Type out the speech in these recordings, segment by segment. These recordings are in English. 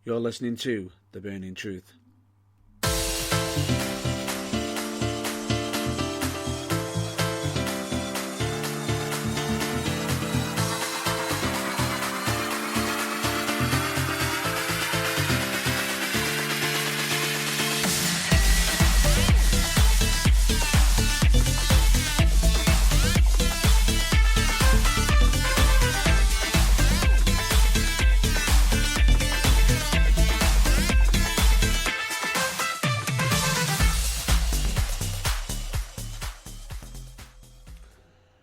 You're listening to The Burning Truth.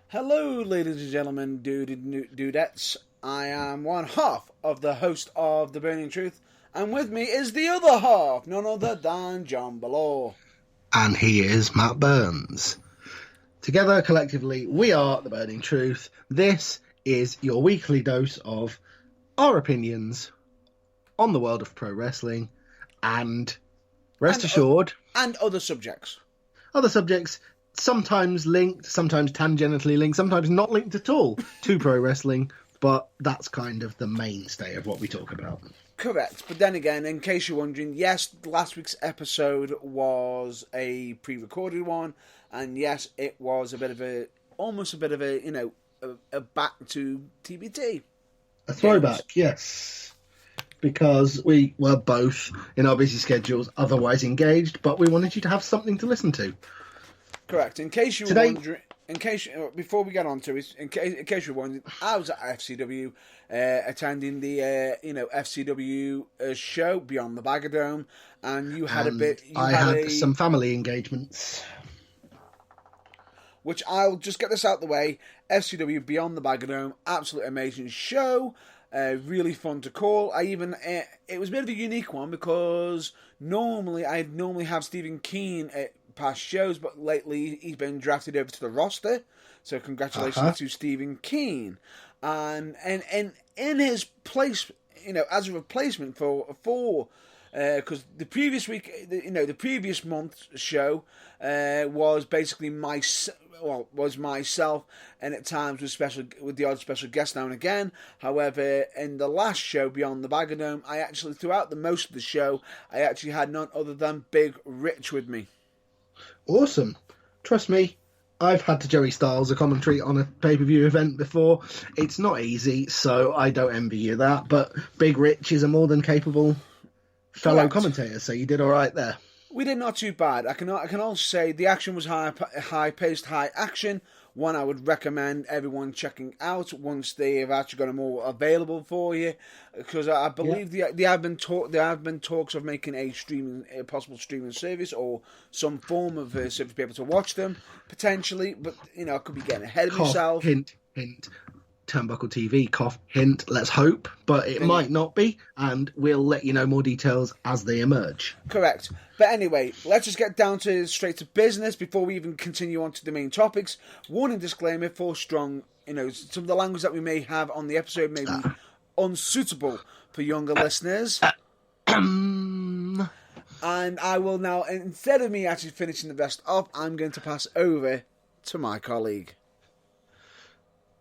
Hello, ladies and gentlemen, dudettes. I am one half of the host of The Burning Truth, and with me is the other half, none other than John Below. And he is Matt Burns. Together, collectively, we are The Burning Truth. This is your weekly dose of our opinions on the world of pro wrestling, and rest assured... And other subjects. Other subjects... sometimes linked, sometimes tangentially linked, sometimes not linked at all to pro wrestling, but that's kind of the mainstay of what we talk about. Correct, but then again, in case you're wondering, yes, last week's episode was a pre-recorded one, and yes, it was almost a bit of a back to TBT. A throwback, yes. Because we were both, in our busy schedules, otherwise engaged, but we wanted you to have something to listen to. Correct. In case you were wondering, before we get on to it, in case you're wondering, I was at FCW, attending the FCW show Beyond the Bagadome, and you had I had some family engagements. Which I'll just get this out the way. FCW Beyond the Bagadome, absolutely amazing show. Really fun to call. It was a bit of a unique one because normally I have Stephen Keane at past shows, but lately he's been drafted over to the roster. So congratulations to Stephen Keane. And in his place, as a replacement for because the previous week, the previous month's show was basically myself, and at times with the odd special guest now and again. However, in the last show, Beyond the Bagadome, throughout most of the show, I actually had none other than Big Rich with me. Awesome. Trust me, I've had to Joey Styles a commentary on a pay-per-view event before. It's not easy, so I don't envy you that, but Big Rich is a more than capable fellow commentator, so you did all right there. We did not too bad. I can also say the action was high-paced, high action. One I would recommend everyone checking out once they have actually got them all available for you, because I believe there have been talks of making a possible streaming service or some form of service to be able to watch them potentially. But I could be getting ahead of myself. Hint. Turnbuckle TV, cough, hint, let's hope, but it might not be, and we'll let you know more details as they emerge. Correct. But anyway, let's just get straight to business before we even continue on to the main topics. Warning disclaimer for strong, some of the language that we may have on the episode may be unsuitable for younger listeners. And I will now, instead of me actually finishing the best of, I'm going to pass over to my colleague.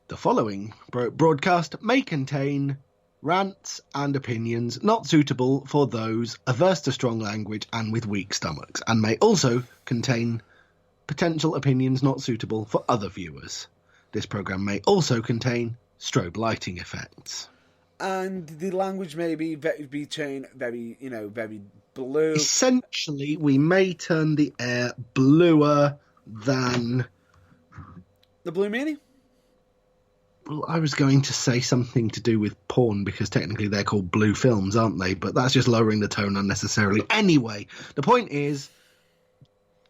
The following broadcast may contain rants and opinions not suitable for those averse to strong language and with weak stomachs, and may also contain potential opinions not suitable for other viewers. This programme may also contain strobe lighting effects. And the language may be turned very, very blue. Essentially, we may turn the air bluer than... The Blue Meanie? Well, I was going to say something to do with porn, because technically they're called blue films, aren't they? But that's just lowering the tone unnecessarily. Anyway, the point is,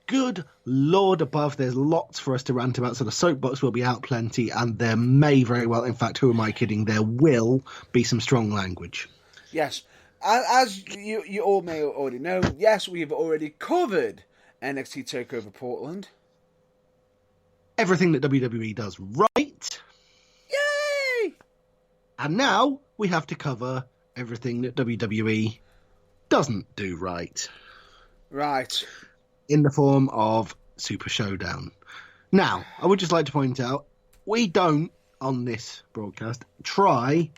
good Lord above, there's lots for us to rant about, so the soapbox will be out plenty, and there may very well, in fact, who am I kidding, there will be some strong language. Yes. As you all may already know, yes, we have already covered NXT TakeOver Portland. Everything that WWE does right. Yay! And now we have to cover everything that WWE doesn't do right. Right. In the form of Super Showdown. Now, I would just like to point out, we don't, on this broadcast, try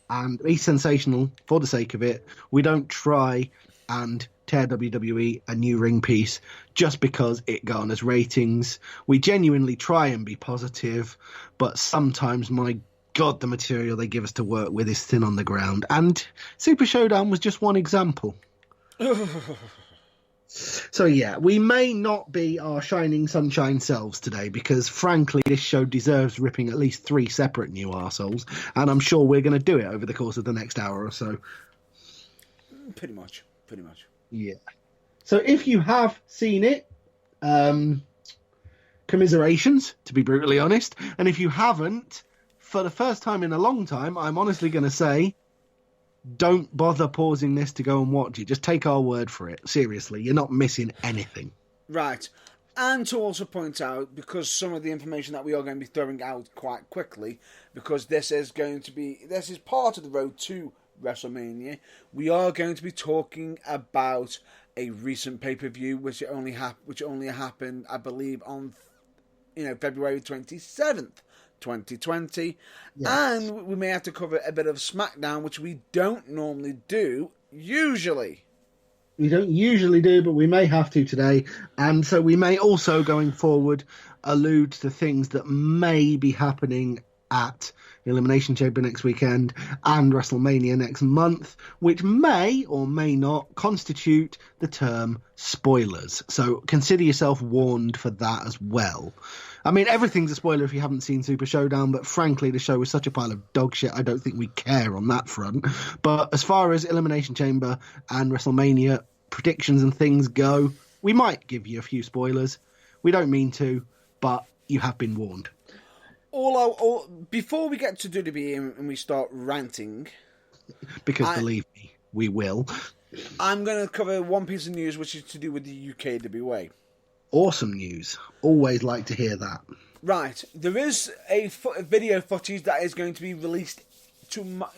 and be sensational for the sake of it. We don't try and tear WWE a new ring piece just because it garners ratings. We genuinely try and be positive, but sometimes, my God, the material they give us to work with is thin on the ground. And Super Showdown was just one example. So yeah, we may not be our shining sunshine selves today because, frankly, this show deserves ripping at least 3 separate new arseholes, and I'm sure we're going to do it over the course of the next hour or so. Pretty much. Yeah. So if you have seen it, commiserations, to be brutally honest, and if you haven't, for the first time in a long time, I'm honestly going to say, don't bother pausing this to go and watch it. Just take our word for it. Seriously, you're not missing anything. Right. And to also point out, because some of the information that we are going to be throwing out quite quickly, because this is part of the road to WrestleMania, we are going to be talking about a recent pay-per-view, which only happened, I believe, on February 27th. 2020, yes. And we may have to cover a bit of SmackDown, which we don't normally do usually. We don't usually do, but we may have to today, and so we may also, going forward, allude to things that may be happening at Elimination Chamber next weekend and WrestleMania next month, which may or may not constitute the term spoilers. So consider yourself warned for that as well. I mean, everything's a spoiler if you haven't seen Super Showdown, but frankly, the show was such a pile of dog shit, I don't think we care on that front. But as far as Elimination Chamber and WrestleMania predictions and things go, we might give you a few spoilers. We don't mean to, but you have been warned. Before we get to WWE and we start ranting... Because believe me, we will. I'm going to cover one piece of news, which is to do with the UKWA. Awesome news. Always like to hear that. Right. There is a video footage that is going to be released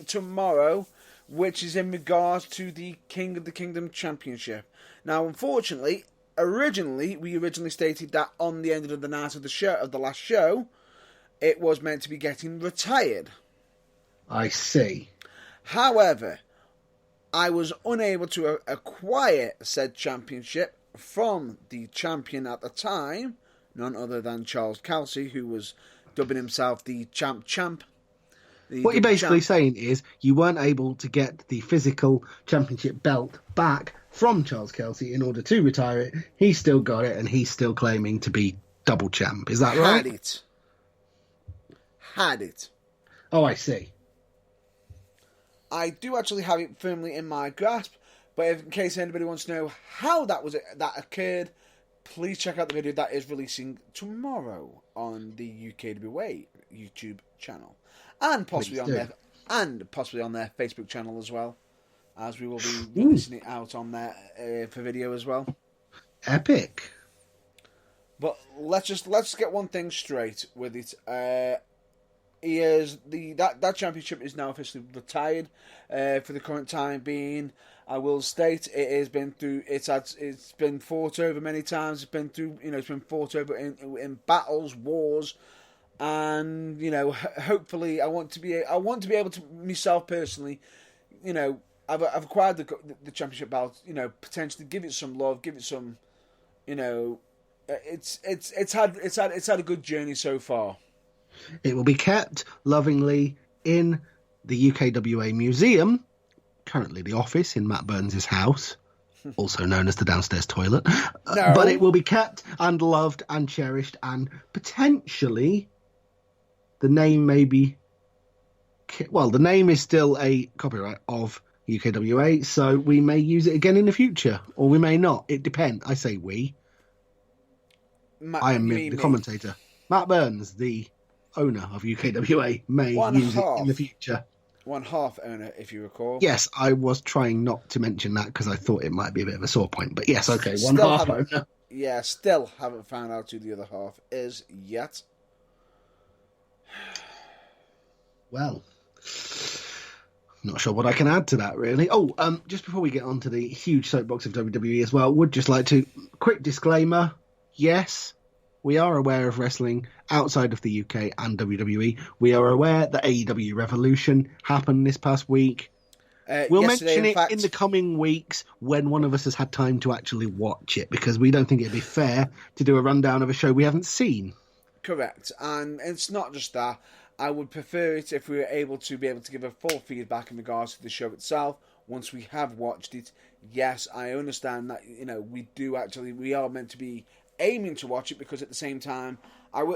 tomorrow, which is in regards to the King of the Kingdom Championship. Now, unfortunately, we originally stated that on the end of the night of the last show, it was meant to be getting retired. I see. However, I was unable to acquire said championship from the champion at the time, none other than Charles Kelsey, who was dubbing himself the champ. What you're basically saying is you weren't able to get the physical championship belt back from Charles Kelsey in order to retire it. He still got it, and he's still claiming to be double champ. Is that right? Had it. Oh, I see. I do actually have it firmly in my grasp, but in case anybody wants to know how that occurred, please check out the video that is releasing tomorrow on the UKWA YouTube channel, and possibly on their Facebook channel as well, as we will be releasing it out on there for video as well. Epic. But let's get one thing straight with it. That championship is now officially retired for the current time being. I will state it's been fought over many times. It's been fought over in battles, wars, and hopefully I want to be able to myself personally, I've acquired the championship belt. Potentially give it some love, give it some, it's had a good journey so far. It will be kept lovingly in the UKWA Museum, currently the office in Matt Burns' house, also known as the downstairs toilet. No. But it will be kept and loved and cherished, and potentially the name may be... Well, the name is still a copyright of UKWA, so we may use it again in the future, or we may not. It depends. I say we. I am the commentator. Matt Burns, the owner of UKWA, may use it in the future. One half owner, if you recall. Yes, I was trying not to mention that because I thought it might be a bit of a sore point. But yes, okay, one half owner. Yeah, still haven't found out who the other half is yet. Well, not sure what I can add to that, really. Oh, just before we get on to the huge soapbox of WWE as well, would just like to, quick disclaimer, yes, We are aware of wrestling outside of the UK and WWE. We are aware that AEW Revolution happened this past week. We'll mention it in the coming weeks when one of us has had time to actually watch it, because we don't think it'd be fair to do a rundown of a show we haven't seen. Correct. And it's not just that. I would prefer it if we were able to give a full feedback in regards to the show itself once we have watched it. Yes, I understand that, we are meant to be aiming to watch it, because at the same time, I've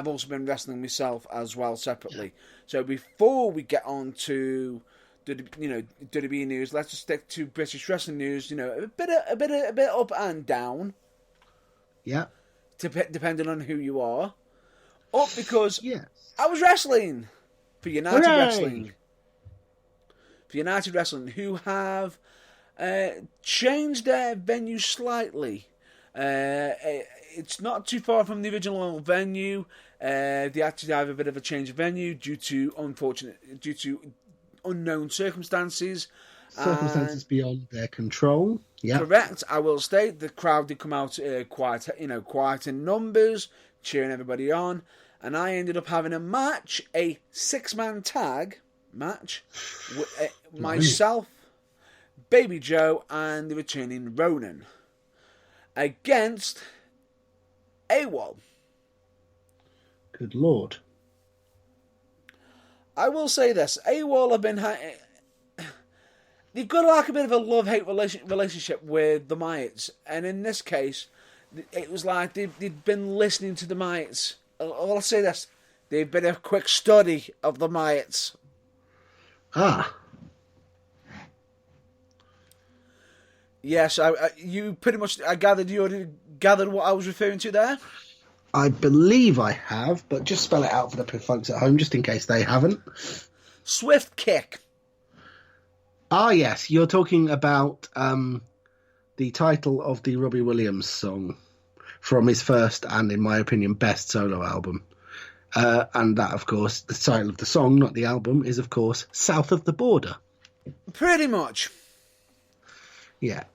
also been wrestling myself as well separately. So before we get on to WWE news, let's just stick to British wrestling news. A bit up and down. Yeah. Depending on who you are. Up because yes. I was wrestling for United Hooray! Wrestling. For United Wrestling, who have changed their venue slightly. It's not too far from the original venue. They actually have a bit of a change of venue due to unknown circumstances. Circumstances beyond their control. Yeah, correct. I will state the crowd did come out quite in numbers, cheering everybody on, and I ended up having a 6-man tag match, with myself, Baby Joe, and the returning Ronan against AWOL. Good Lord. I will say this: AWOL have been. They've got like a bit of a love-hate relationship with the Mites, and in this case, it was like they'd been listening to the Mites. I'll say this: they've been a quick study of the Mites. Ah. Yes, you pretty much. I gathered you already gathered what I was referring to there. I believe I have, but just spell it out for the folks at home, just in case they haven't. Swift kick. Ah, yes, you're talking about the title of the Robbie Williams song from his first and, in my opinion, best solo album. And that, of course, the title of the song, not the album, is, of course, South of the Border. Pretty much. Yeah.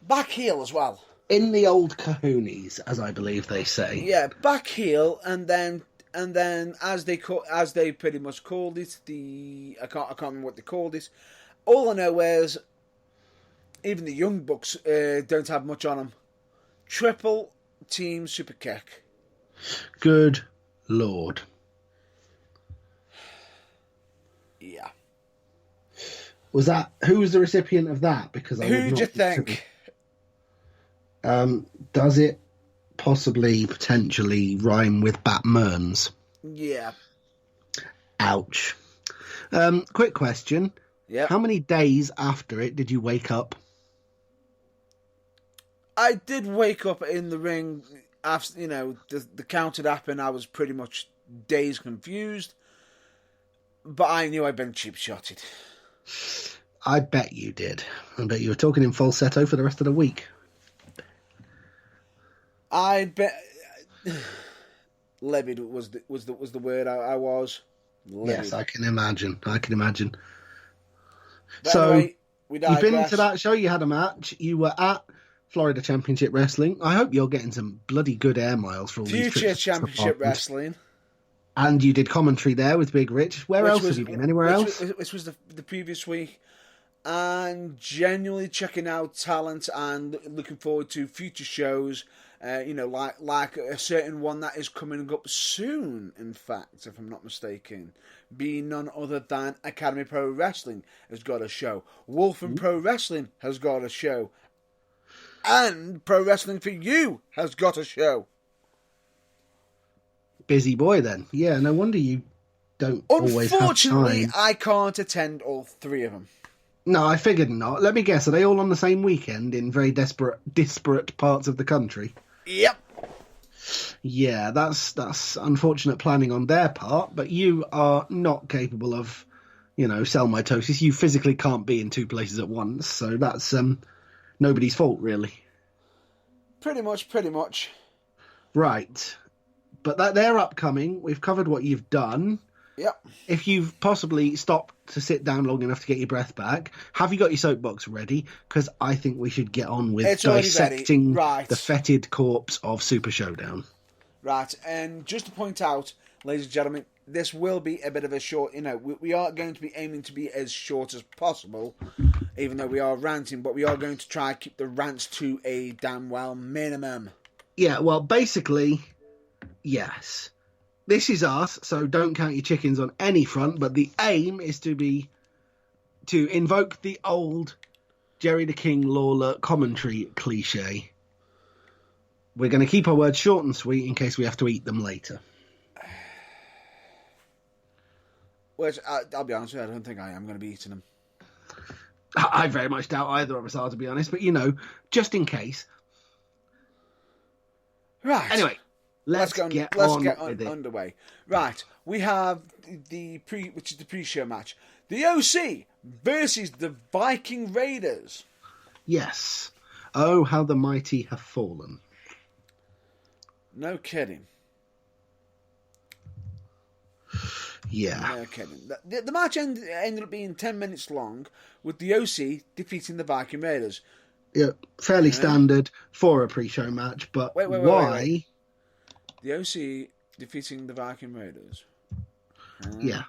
Back heel as well. In the old kahoonies, as I believe they say. Yeah, back heel, and then as they pretty much called it, I can't remember what they called it. All I know is even the Young Bucks don't have much on them. Triple team super kick. Good Lord. Yeah. Who was the recipient of that? Because who do you think? Does it possibly, potentially rhyme with Bat Mearns? Yeah. Ouch. Quick question. Yeah. How many days after it did you wake up? I did wake up in the ring after, the count had happened. I was pretty much dazed, confused. But I knew I'd been cheap-shotted. I bet you did. I bet you were talking in falsetto for the rest of the week. I bet livid was the word I was. Livid. Yes, I can imagine. But so anyway, you've been to that show. You had a match. You were at Florida Championship Wrestling. I hope you're getting some bloody good air miles for all these trips. Future Championship Wrestling. And you did commentary there with Big Rich. Where else have you been? Anywhere else? Which was the previous week. And genuinely checking out talent and looking forward to future shows. Like a certain one that is coming up soon, in fact, if I'm not mistaken. Being none other than Academy Pro Wrestling has got a show. Wolfen Pro Wrestling has got a show. And Pro Wrestling for You has got a show. Busy boy then. Yeah, no wonder you don't always have time. Unfortunately, I can't attend all three of them. No, I figured not. Let me guess, are they all on the same weekend in very disparate parts of the country? Yep. Yeah, that's unfortunate planning on their part, but you are not capable of, cell mitosis. You physically can't be in two places at once, so that's nobody's fault, really. Pretty much. Right. But they're upcoming. We've covered what you've done. Yep. If you've possibly stopped to sit down long enough to get your breath back, have you got your soapbox ready? Because I think we should get on with It's already ready. dissecting Right. the fetid corpse of Super Showdown. Right, and just to point out, ladies and gentlemen, this will be a bit of a short, we are going to be aiming to be as short as possible, even though we are ranting, but we are going to try and keep the rants to a damn well minimum. Yeah, well, basically, yes. This is us, so don't count your chickens on any front, but the aim is to invoke the old Jerry the King Lawler commentary cliche. We're going to keep our words short and sweet in case we have to eat them later. Which, I'll be honest with you, I don't think I am going to be eating them. I very much doubt either of us are, to be honest, but just in case. Right. Anyway. Let's get underway. Right, we have which is the pre-show match. The OC versus the Viking Raiders. Yes. Oh, how the mighty have fallen. No kidding. Yeah. No kidding. The match ended up being 10 minutes long, with the OC defeating the Viking Raiders. Yeah, fairly standard for a pre-show match, but why... The OC defeating the Viking Raiders. Yeah.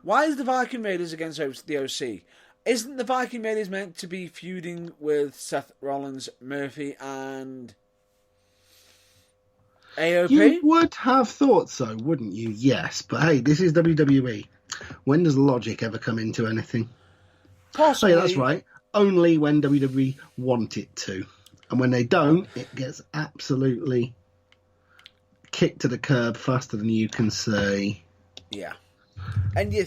Why is the Viking Raiders against the OC? Isn't the Viking Raiders meant to be feuding with Seth Rollins, Murphy, and AOP? You would have thought so, wouldn't you? Yes, but hey, this is WWE. When does logic ever come into anything? Possibly. Oh, yeah, that's right. Only when WWE want it to. And when they don't, it gets absolutely... kicked to the curb faster than you can say. Yeah. And you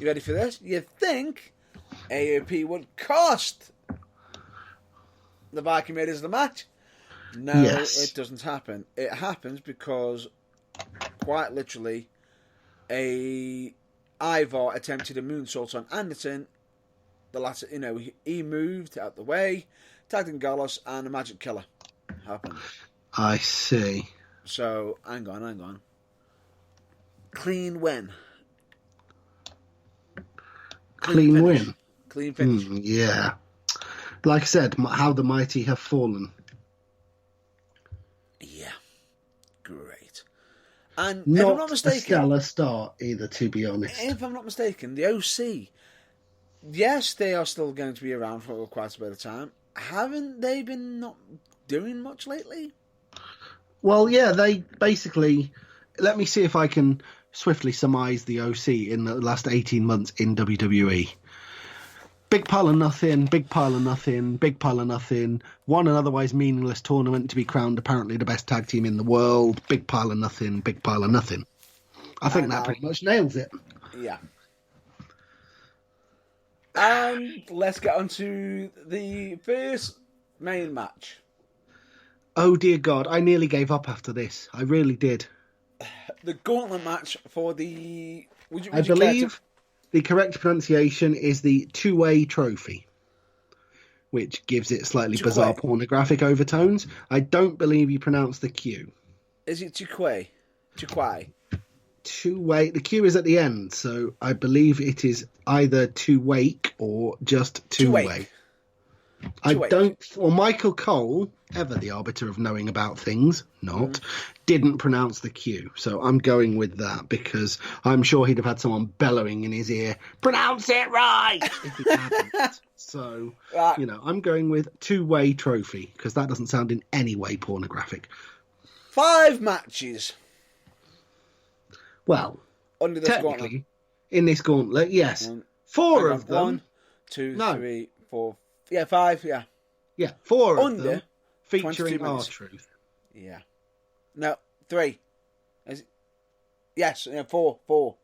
ready for this? You think AOP would cost the Viking Raiders the match? No, yes. It doesn't happen. It happens because, quite literally, Ivar attempted a moonsault on Anderson. The latter, he moved out the way, tagged in Gallus, and a magic killer happened. I see. So, hang on. Clean win. Clean win. Clean finish. Yeah. Like I said, how the mighty have fallen. Yeah. Great. And not if I'm not mistaken... a stellar start either, to be honest. If I'm not mistaken, the OC, yes, they are still going to be around for quite a bit of time. Haven't they been not doing much lately? Well, yeah, they basically... Let me see if I can swiftly surmise the OC in the last 18 months in WWE. Big pile of nothing, big pile of nothing, big pile of nothing. Won an otherwise meaningless tournament to be crowned apparently the best tag team in the world. Big pile of nothing, big pile of nothing. I think that pretty much nails it. Yeah. And let's get on to the first main match. Oh, dear God. I nearly gave up after this. I really did. The gauntlet match for the... I believe the correct pronunciation is the two-way trophy, which gives it slightly bizarre pornographic overtones. I don't believe you pronounce the Q. Is it two-way? Two-way. Two-way. The Q is at the end, so I believe it is either two-wake or just two-way. Well, Michael Cole, ever the arbiter of knowing about things, didn't pronounce the Q. So I'm going with that because I'm sure he'd have had someone bellowing in his ear, pronounce it right, if he hadn't. So, I'm going with two-way trophy because that doesn't sound in any way pornographic. 5 matches. Well, under this technically, in this gauntlet, yes. 4 of them. 1, 2, 3, 4... Yeah, 5, yeah. Yeah, 4 under of them featuring R-Truth. Yeah. No, 3. Is it? Yes, 4. 4.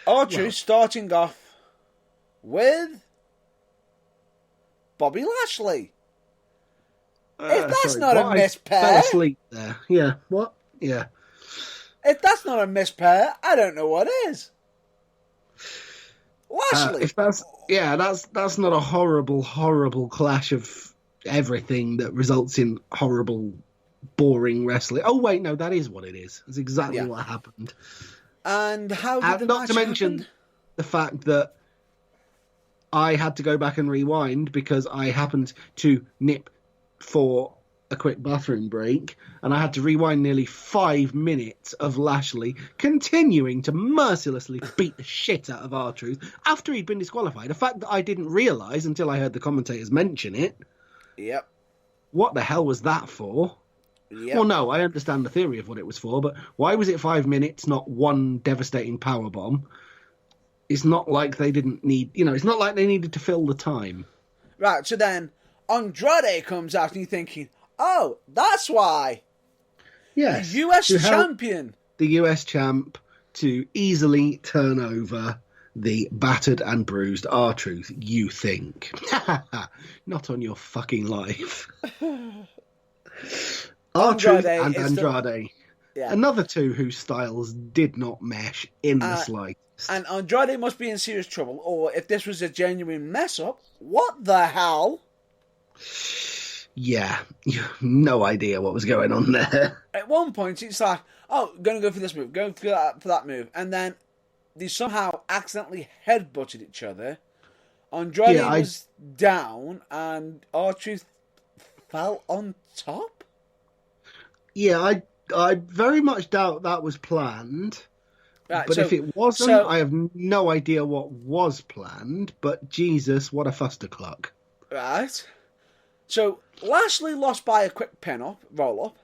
R-Truth starting off with Bobby Lashley. If that's not a mispair... I fell asleep there. Yeah, what? Yeah. If that's not a mispair, I don't know what is. Lashley. That's not a horrible clash of everything that results in horrible boring wrestling. Oh wait, no, that is what it is. That's exactly Yeah. what happened. And how did the Not match to mention happen? the fact that I had to go back and rewind because I happened to nip for a quick bathroom break, and I had to rewind nearly 5 minutes of Lashley continuing to mercilessly beat the shit out of R-Truth after he'd been disqualified. A fact that I didn't realise until I heard the commentators mention it. Yep. What the hell was that for? Yep. Well, no, I understand the theory of what it was for, but why was it 5 minutes, not one devastating powerbomb? It's not like they didn't need, it's not like they needed to fill the time. Right, so then Andrade comes out and you're thinking, oh, that's why. Yes. The US to help champion. the US champ to easily turn over the battered and bruised R-Truth, you think. Not on your fucking life. R-Truth and Andrade. Yeah. Another two whose styles did not mesh in the slightest. And Andrade must be in serious trouble, or if this was a genuine mess-up, what the hell? Yeah, no idea what was going on there. At one point, it's like, oh, going to go for this move, going for that move, and then they somehow accidentally headbutted each other. Andrade was down, and R-Truth fell on top? Yeah, I very much doubt that was planned. Right, but if it wasn't, I have no idea what was planned. But Jesus, what a fustercluck. Right. So, Lashley lost by a quick roll-up.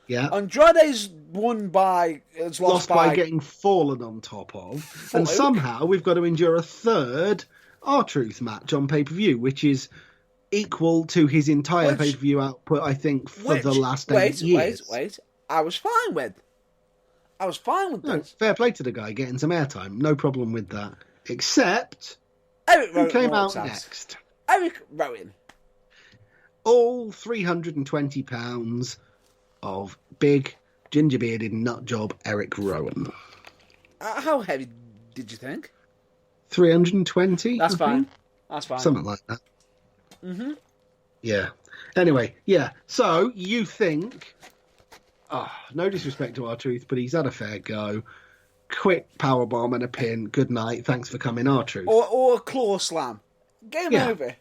Yeah. Andrade's lost by getting fallen on top of. And somehow we've got to endure a third R-Truth match on pay-per-view, which is equal to his entire pay-per-view output, I think, for the last 8 years. Wait. I was fine with this. Fair play to the guy getting some airtime. No problem with that. Except, Eric Rowan who came out next? Eric Rowan. All 320 pounds of big, ginger-bearded nutjob Eric Rowan. How heavy did you think? 320? That's fine. That's fine. Something like that. Mm-hmm. Yeah. Anyway, yeah. So, you think... no disrespect to R-Truth, but he's had a fair go. Quick powerbomb and a pin. Good night. Thanks for coming, R-Truth. Or a claw slam. Game over.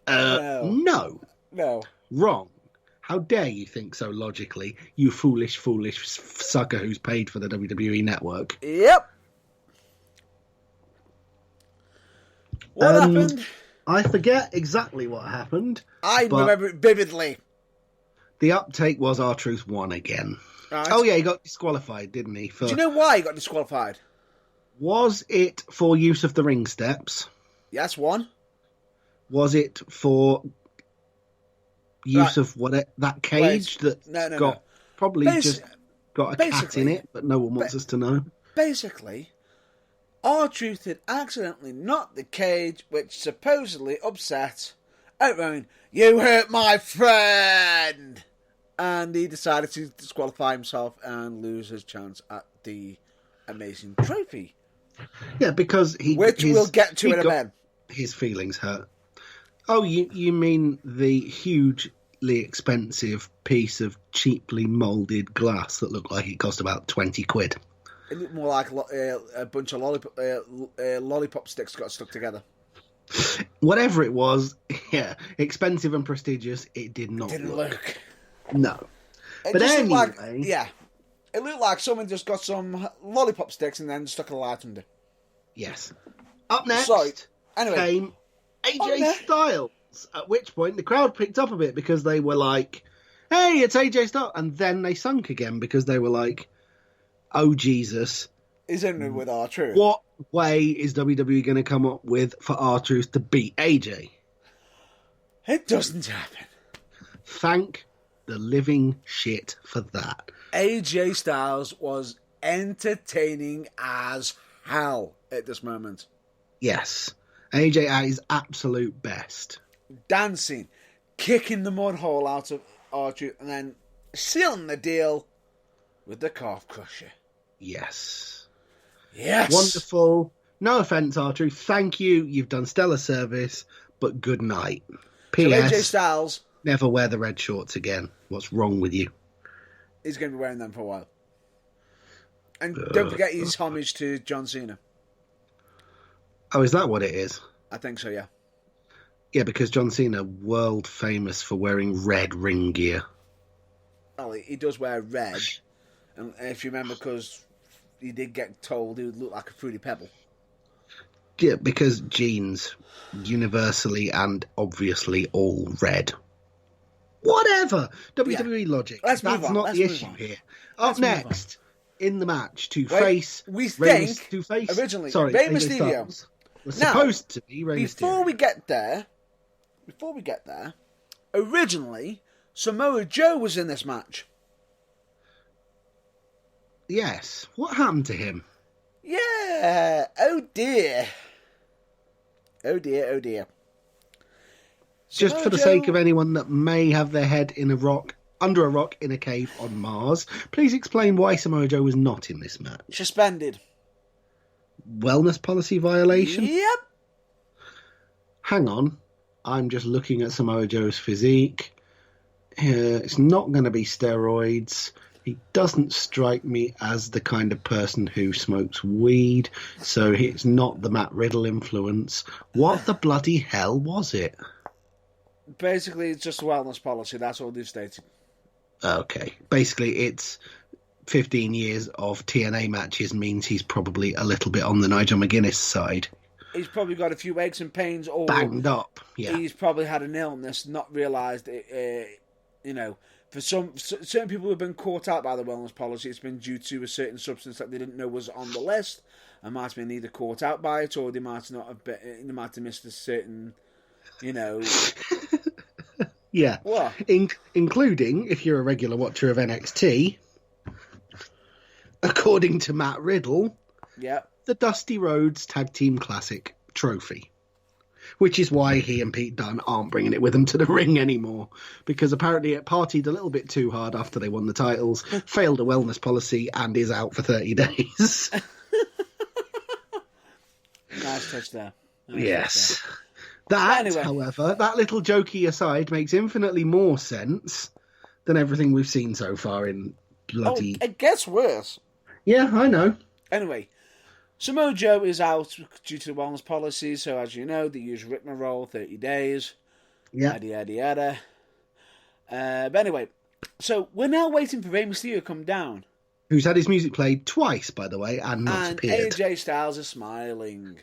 No. No. Wrong. How dare you think so logically, you foolish sucker who's paid for the WWE network. Yep. What happened? I forget exactly what happened. I remember it vividly. The uptake was R-Truth won again. Right. Oh yeah, he got disqualified, didn't he? Do you know why he got disqualified? Was it for use of the ring steps? Yes, one. Was it for use of that cage probably just got a cat in it, but no one wants us to know? Basically, R-Truth had accidentally knocked the cage, which supposedly upset Rowan. You hurt my friend! And he decided to disqualify himself and lose his chance at the amazing trophy. Yeah, because we'll get to in a minute. His feelings hurt. Oh, you mean the hugely expensive piece of cheaply moulded glass that looked like it cost about 20 quid? It looked more like a bunch of lollipop sticks got stuck together. Whatever it was, yeah, expensive and prestigious, it did not look. No. But anyway... It looked like someone just got some lollipop sticks and then stuck a light under. Yes. Up next came AJ Styles, at which point the crowd picked up a bit because they were like, hey, it's AJ Styles. And then they sunk again because they were like, oh, Jesus. He's in there with R-Truth. What way is WWE going to come up with for R-Truth to beat AJ? It doesn't happen. Thank the living shit for that. AJ Styles was entertaining as hell at this moment. Yes. AJ at his absolute best. Dancing, kicking the mud hole out of R-Truth, and then sealing the deal with the calf crusher. Yes. Yes. Wonderful. No offence, R-Truth. Thank you. You've done stellar service, but good night. P.S. So AJ Styles... Never wear the red shorts again. What's wrong with you? He's going to be wearing them for a while. And don't forget his homage to John Cena. Oh, is that what it is? I think so, yeah. Yeah, because John Cena, world famous for wearing red ring gear. Well, he does wear red. And if you remember, because he did get told he would look like a Fruity Pebble. Yeah, because jeans, universally and obviously all red. Whatever. WWE logic. Let's move That's on. not Let's the move issue on. here. Let's Up move next, in the match, to Wait, face we Rey think to face originally sorry, Rey AJ Mysterio. Styles was Now, supposed to be Rey Before Mysterio. we get there, originally Samoa Joe was in this match. Yes. What happened to him? Yeah. Oh dear. Oh dear. Oh dear. Just Samoa for the Joe- sake of anyone that may have their head in a rock, under a rock in a cave on Mars, please explain why Samoa Joe was not in this match. suspended. Wellness policy violation? Yep. Hang on. I'm just looking at Samoa Joe's physique. It's not going to be steroids. He doesn't strike me as the kind of person who smokes weed, so it's not the Matt Riddle influence. What the bloody hell was it? Basically, it's just a wellness policy. That's all they've stated. Okay. Basically, it's 15 years of TNA matches means he's probably a little bit on the Nigel McGuinness side. He's probably got a few aches and pains, or Banged up, yeah. he's probably had an illness, not realised it. For certain people who have been caught out by the wellness policy, it's been due to a certain substance that they didn't know was on the list, and might have been either caught out by it, or they might not have been, they might have missed a certain, Yeah. What? Including, if you're a regular watcher of NXT, according to Matt Riddle, Yeah. the Dusty Rhodes Tag Team Classic trophy. Which is why he and Pete Dunne aren't bringing it with them to the ring anymore. Because apparently it partied a little bit too hard after they won the titles, failed a wellness policy, and is out for 30 days. Nice touch there. Yes. That, anyway. however, that little jokey aside makes infinitely more sense than everything we've seen so far in bloody... Oh, it gets worse. Yeah, I know. Anyway, Samoa Joe is out due to the wellness policy, so as you know, they use rigmarole, 30 days, Yeah. yada, yada, yada. But anyway, so we're now waiting for Rey Mysterio to come down. Who's had his music played twice, by the way, and not And appeared. AJ Styles is smiling.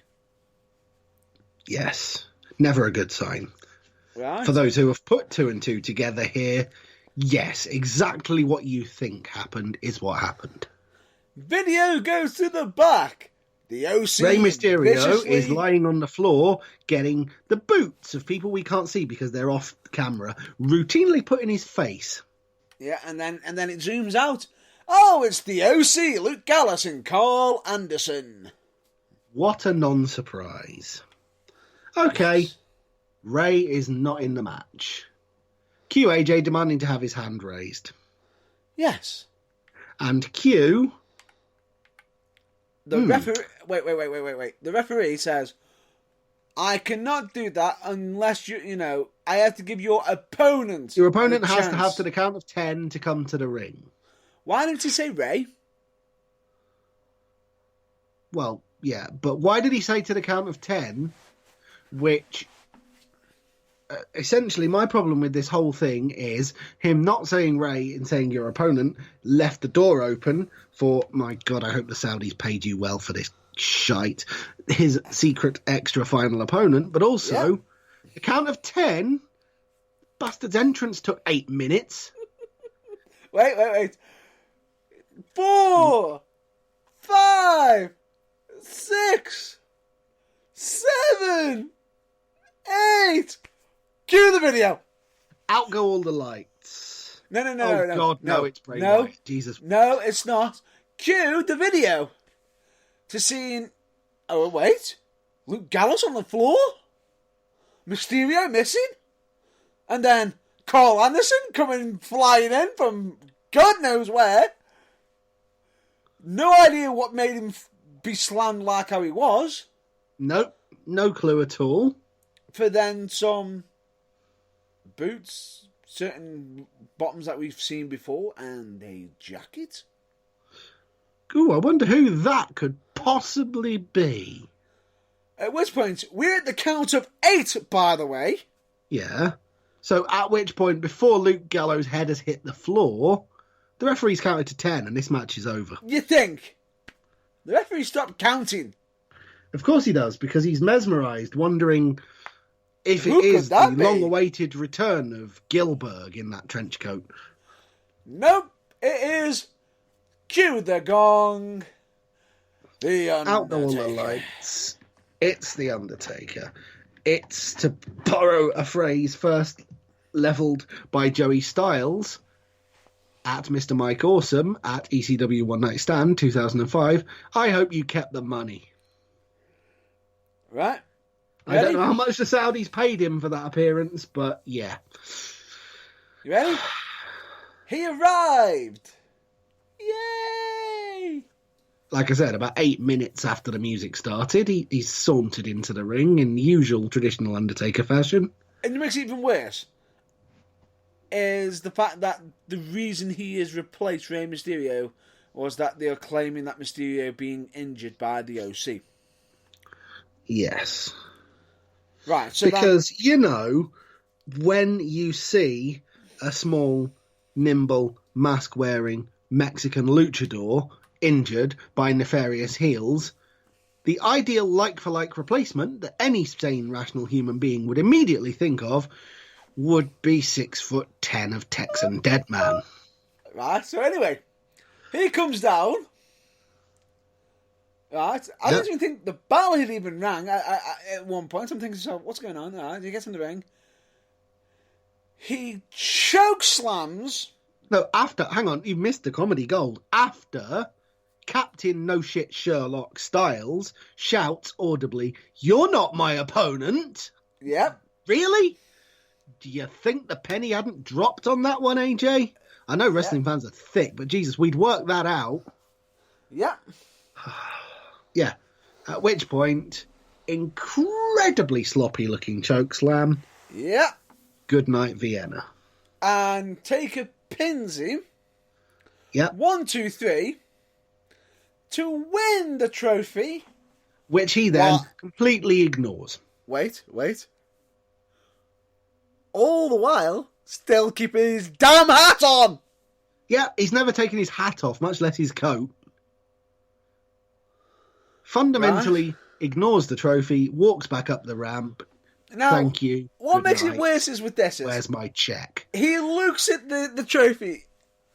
Yes. Never a good sign. Right? For those who have put two and two together here, yes, exactly what you think happened is what happened. Video goes to the back. The OC Rey Mysterio viciously... is lying on the floor getting the boots of people we can't see because they're off camera, routinely put in his face. Yeah, and then it zooms out. Oh, it's the OC, Luke Gallows and Carl Anderson. What a non-surprise. Okay, Yes. Ray is not in the match. Q AJ demanding to have his hand raised. Yes. And Q... The referee... Wait. The referee says, I cannot do that unless I have to give your opponent... Your opponent the has to chance." have to the count of 10 to come to the ring. Why didn't he say Ray? Well, yeah, but why did he say to the count of 10, which... essentially, my problem with this whole thing is him not saying Ray and saying your opponent left the door open for, my God, I hope the Saudis paid you well for this shite, his secret extra final opponent, but also a count of 10. Bastard's entrance took 8 minutes. Wait. 4, 5, 6, 7, 8. Cue the video. Out go all the lights. No. Oh, God, no, it's Bray No, Wyatt. Jesus. no, it's not. Cue the video. To seeing... Oh, wait. Luke Gallows on the floor? Mysterio missing? And then Carl Anderson coming flying in from God knows where. No idea what made him be slammed like how he was. Nope, no clue at all. For then some boots certain bottoms that we've seen before, and a jacket. Ooh, I wonder who that could possibly be. At which point, we're at the count of 8, by the way. Yeah. So at which point, before Luke Gallows' head has hit the floor, the referee's counted to 10 and this match is over. You think? The referee stopped counting. Of course he does, because he's mesmerised, wondering if Who it is could that the be? long-awaited return of Gilbert in that trench coat. Nope, it is cue the gong. The Undertaker. Out go all the lights. It's the Undertaker. It's, to borrow a phrase first levelled by Joey Styles at Mr. Mike Awesome at ECW One Night Stand 2005. I hope you kept the money. Right. I don't know how much the Saudis paid him for that appearance, but yeah. You ready? He arrived. Yay! Like I said, about 8 minutes after the music started, he sauntered into the ring in usual traditional Undertaker fashion. And it makes it even worse is the fact that the reason he has replaced Rey Mysterio was that they are claiming that Mysterio being injured by the OC. Yes. Right, so because, when you see a small, nimble, mask-wearing Mexican luchador injured by nefarious heels, the ideal like-for-like replacement that any sane, rational human being would immediately think of would be 6'10" of Texan Deadman. Right, so anyway, he comes down. Right, I don't even think the bell had even rang at one point. I'm thinking, so what's going on? Right, he gets in the ring. He choke slams. No, after, hang on, you missed the comedy gold. After Captain No Shit Sherlock Styles shouts audibly, "You're not my opponent." Yep. Really? Do you think the penny hadn't dropped on that one, AJ? I know wrestling fans are thick, but Jesus, we'd work that out. Yep. Yeah. At which point, incredibly sloppy looking chokeslam. Yep. Good night, Vienna. And Taker pins him. Yep. 1, 2, 3 to win the trophy. Which he then completely ignores. Wait. All the while, still keeping his damn hat on. Yeah, he's never taken his hat off, much less his coat. Fundamentally ignores the trophy, walks back up the ramp. Now, thank you. What Good makes night. it worse is with this. Where's my check? He looks at the trophy.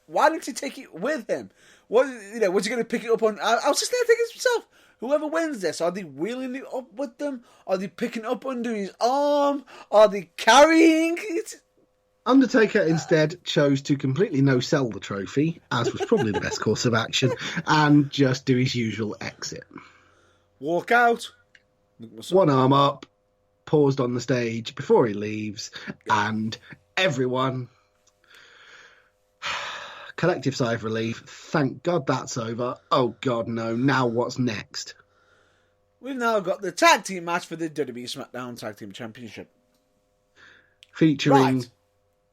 Why didn't he take it with him? Was he going to pick it up on? I was just there thinking to myself, whoever wins this, are they wheeling it up with them? Are they picking it up under his arm? Are they carrying it? Undertaker instead chose to completely no-sell the trophy, as was probably the best course of action, and just do his usual exit. Walk out. One arm up, paused on the stage before he leaves, and everyone, collective sigh of relief. Thank God that's over. Oh God, no. Now what's next? We've now got the tag team match for the WWE SmackDown Tag Team Championship. Featuring Right.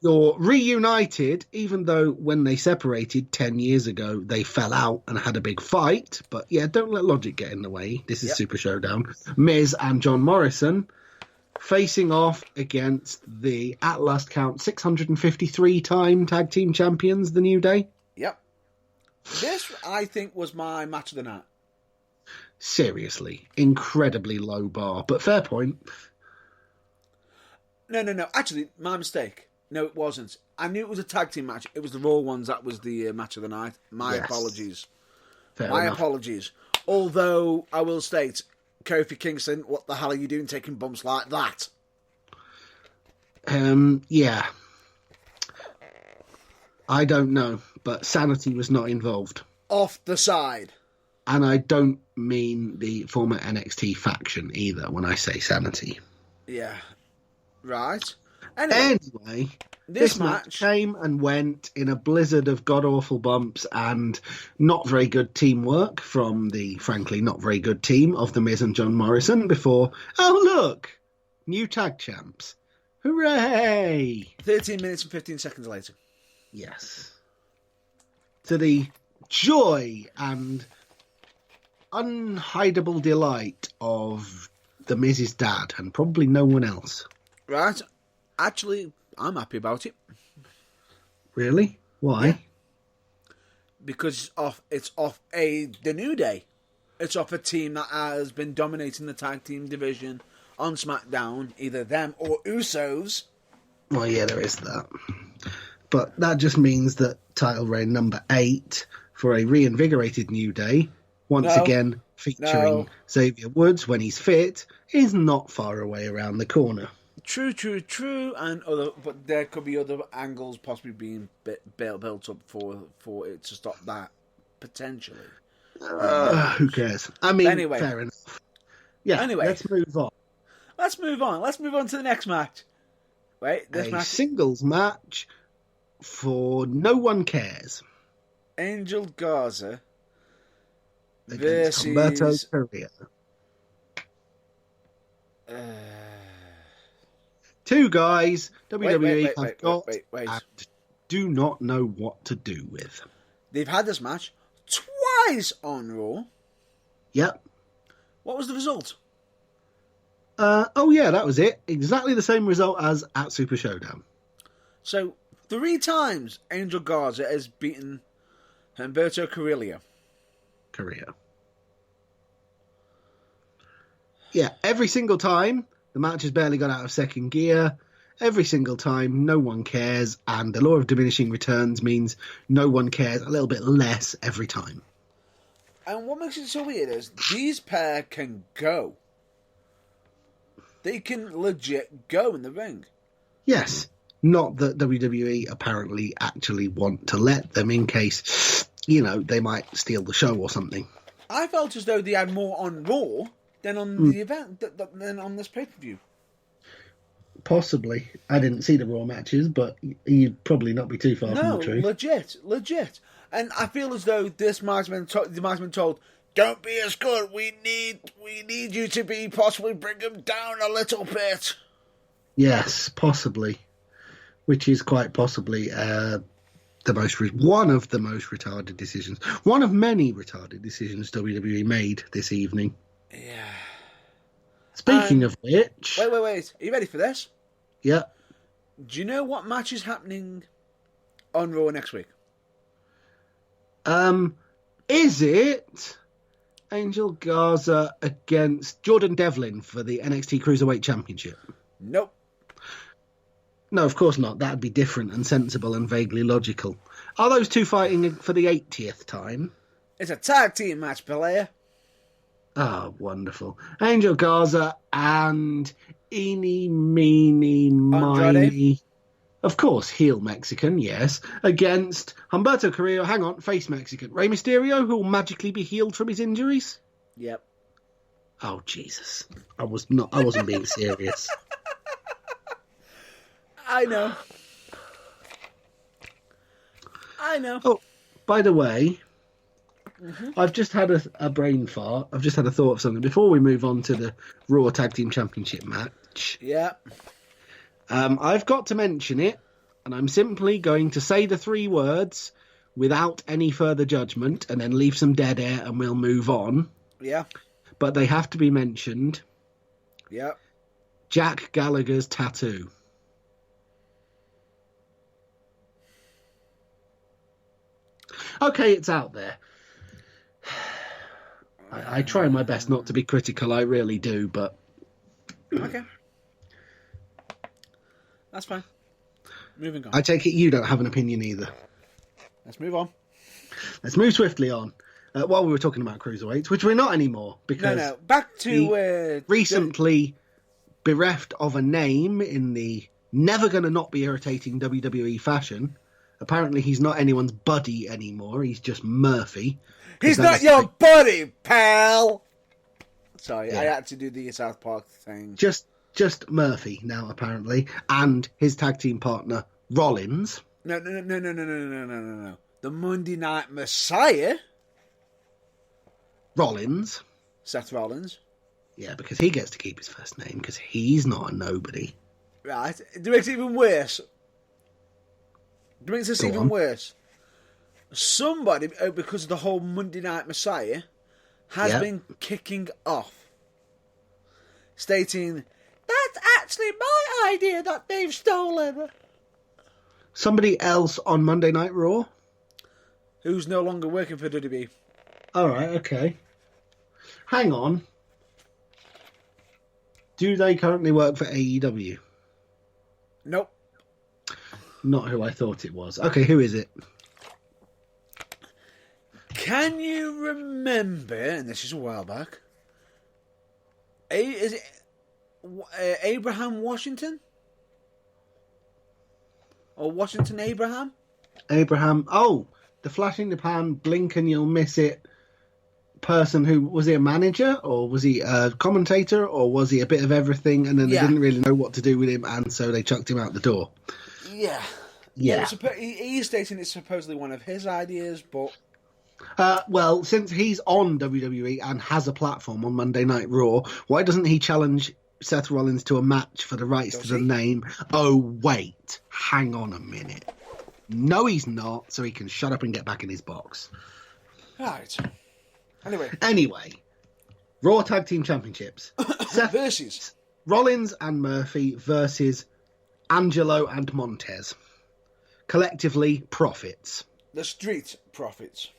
your reunited, even though when they separated 10 years ago, they fell out and had a big fight. But yeah, don't let logic get in the way. This is Super Showdown. Miz and John Morrison facing off against the, at last count, 653-time tag team champions, The New Day. Yep. This, I think, was my match of the night. Seriously, incredibly low bar, but fair point. No. Actually, my mistake. No, it wasn't. I knew it was a tag team match. It was the Raw ones that was the match of the night. My apologies. Fair My enough. apologies. Although, I will state, Kofi Kingston, what the hell are you doing taking bumps like that? Yeah. I don't know, but sanity was not involved. Off the side. And I don't mean the former NXT faction either when I say sanity. Yeah. Right. Anyway, this match match came and went in a blizzard of god-awful bumps and not very good teamwork from the, frankly, not very good team of The Miz and John Morrison before, oh, look, new tag champs. Hooray! 13 minutes and 15 seconds later. Yes. To the joy and unhideable delight of the Miz's dad and probably no one else. Right. Actually, I'm happy about it. Really? Why? Yeah. Because it's off the New Day. It's off a team that has been dominating the tag team division on SmackDown, either them or Usos. Well, yeah, there is that. But that just means that title reign number 8 for a reinvigorated New Day, once again featuring Xavier Woods when he's fit, is not far away around the corner. True, but there could be other angles possibly being built up for it to stop that, potentially. Who cares? I mean, anyway. Fair enough. Yeah, let's move on. Let's move on to the next match. Wait, this match... singles match for No One Cares. Angel Garza against Humberto Carrillo. Two guys WWE have got and do not know what to do with. They've had this match twice on Raw. Yep. What was the result? That was it. Exactly the same result as at Super Showdown. So, 3 times Angel Garza has beaten Humberto Carrillo. Yeah, every single time the match has barely got out of second gear. Every single time, no one cares, and the law of diminishing returns means no one cares a little bit less every time. And what makes it so weird is these pair can go. They can legit go in the ring. Yes. Not that WWE apparently actually want to let them in case, they might steal the show or something. I felt as though they had more on Raw than on the event, than on this pay-per-view. Possibly. I didn't see the Raw matches, but you'd probably not be too far from the truth. Legit. And I feel as though this match has been told, don't be as good. We need you to be possibly bring him down a little bit. Yes, possibly. Which is quite possibly one of the most retarded decisions. One of many retarded decisions WWE made this evening. Yeah. Speaking of which... Wait. Are you ready for this? Yeah. Do you know what match is happening on Raw next week? Is it Angel Garza against Jordan Devlin for the NXT Cruiserweight Championship? Nope. No, of course not. That'd be different and sensible and vaguely logical. Are those two fighting for the 80th time? It's a tag team match, Pelea. Ah, wonderful. Angel Garza and Eeny, Meeny, Miny. Of course, heel Mexican, yes. Against Humberto Carrillo, face Mexican. Rey Mysterio, who will magically be healed from his injuries? Yep. Oh, Jesus. I wasn't being serious. I know. Oh, by the way, I've just had a brain fart. I've just had a thought of something. Before we move on to the Raw Tag Team Championship match. Yeah. I've got to mention it, and I'm simply going to say the 3 words without any further judgment, and then leave some dead air, and we'll move on. Yeah. But they have to be mentioned. Yeah. Jack Gallagher's tattoo. Okay, it's out there. I try my best not to be critical, I really do, but... Okay. That's fine. Moving on. I take it you don't have an opinion either. Let's move on. Let's move swiftly on. While we were talking about cruiserweights, which we're not anymore, because... No. Back to... recently bereft of a name in the never gonna not be irritating WWE fashion... Apparently he's not anyone's buddy anymore. He's just Murphy. He's not your buddy, pal! Sorry, yeah. I had to do the South Park thing. Just Murphy now, apparently. And his tag team partner, Rollins. No. The Monday Night Messiah. Rollins. Seth Rollins. Yeah, because he gets to keep his first name, because he's not a nobody. right? It makes it even worse. It makes this Go even on. worse. Somebody, because of the whole Monday Night Messiah, has Yeah. been kicking off, stating, "That's actually my idea that they've stolen." Somebody else on Monday Night Raw? Who's no longer working for WWE. All right, okay. Hang on. Do they currently work for AEW? Nope. Not who I thought it was. Okay, who is it? Can you remember, and this is a while back, is it Abraham Washington? Or Washington Abraham? Abraham. Oh, the flash in the pan, blink and you'll miss it person who, was he a manager or was he a commentator or was he a bit of everything and then they didn't really know what to do with him and so they chucked him out the door? Yeah. Yeah. He's stating it's supposedly one of his ideas, but... well, since he's on WWE and has a platform on Monday Night Raw, why doesn't he challenge Seth Rollins to a match for the rights to the name? Oh, wait. Hang on a minute. No, he's not, so he can shut up and get back in his box. Right. Anyway. Raw Tag Team Championships. Seth versus Rollins and Murphy versus Angelo and Montez. Collectively, Profits. the Street Profits.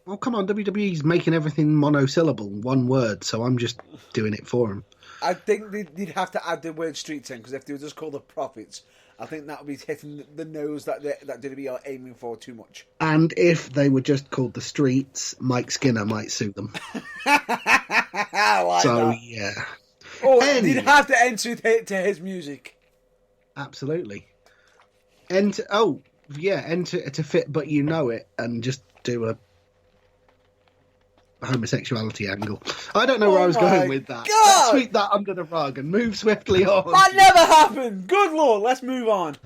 Oh, come on, WWE's making everything monosyllable, one word, so I'm just doing it for him. I think they'd have to add the word streets in, because if they were just called the Profits, I think that would be hitting the nose that WWE are aiming for too much. And if they were just called the Streets, Mike Skinner might sue them. I like so, that. yeah. Oh, they'd have to enter to his music. Absolutely. Enter to fit, but you know it, and just do a homosexuality angle. I don't know where I was going with that. Let's sweep that under the rug and move swiftly on. That never happened. Good Lord, let's move on.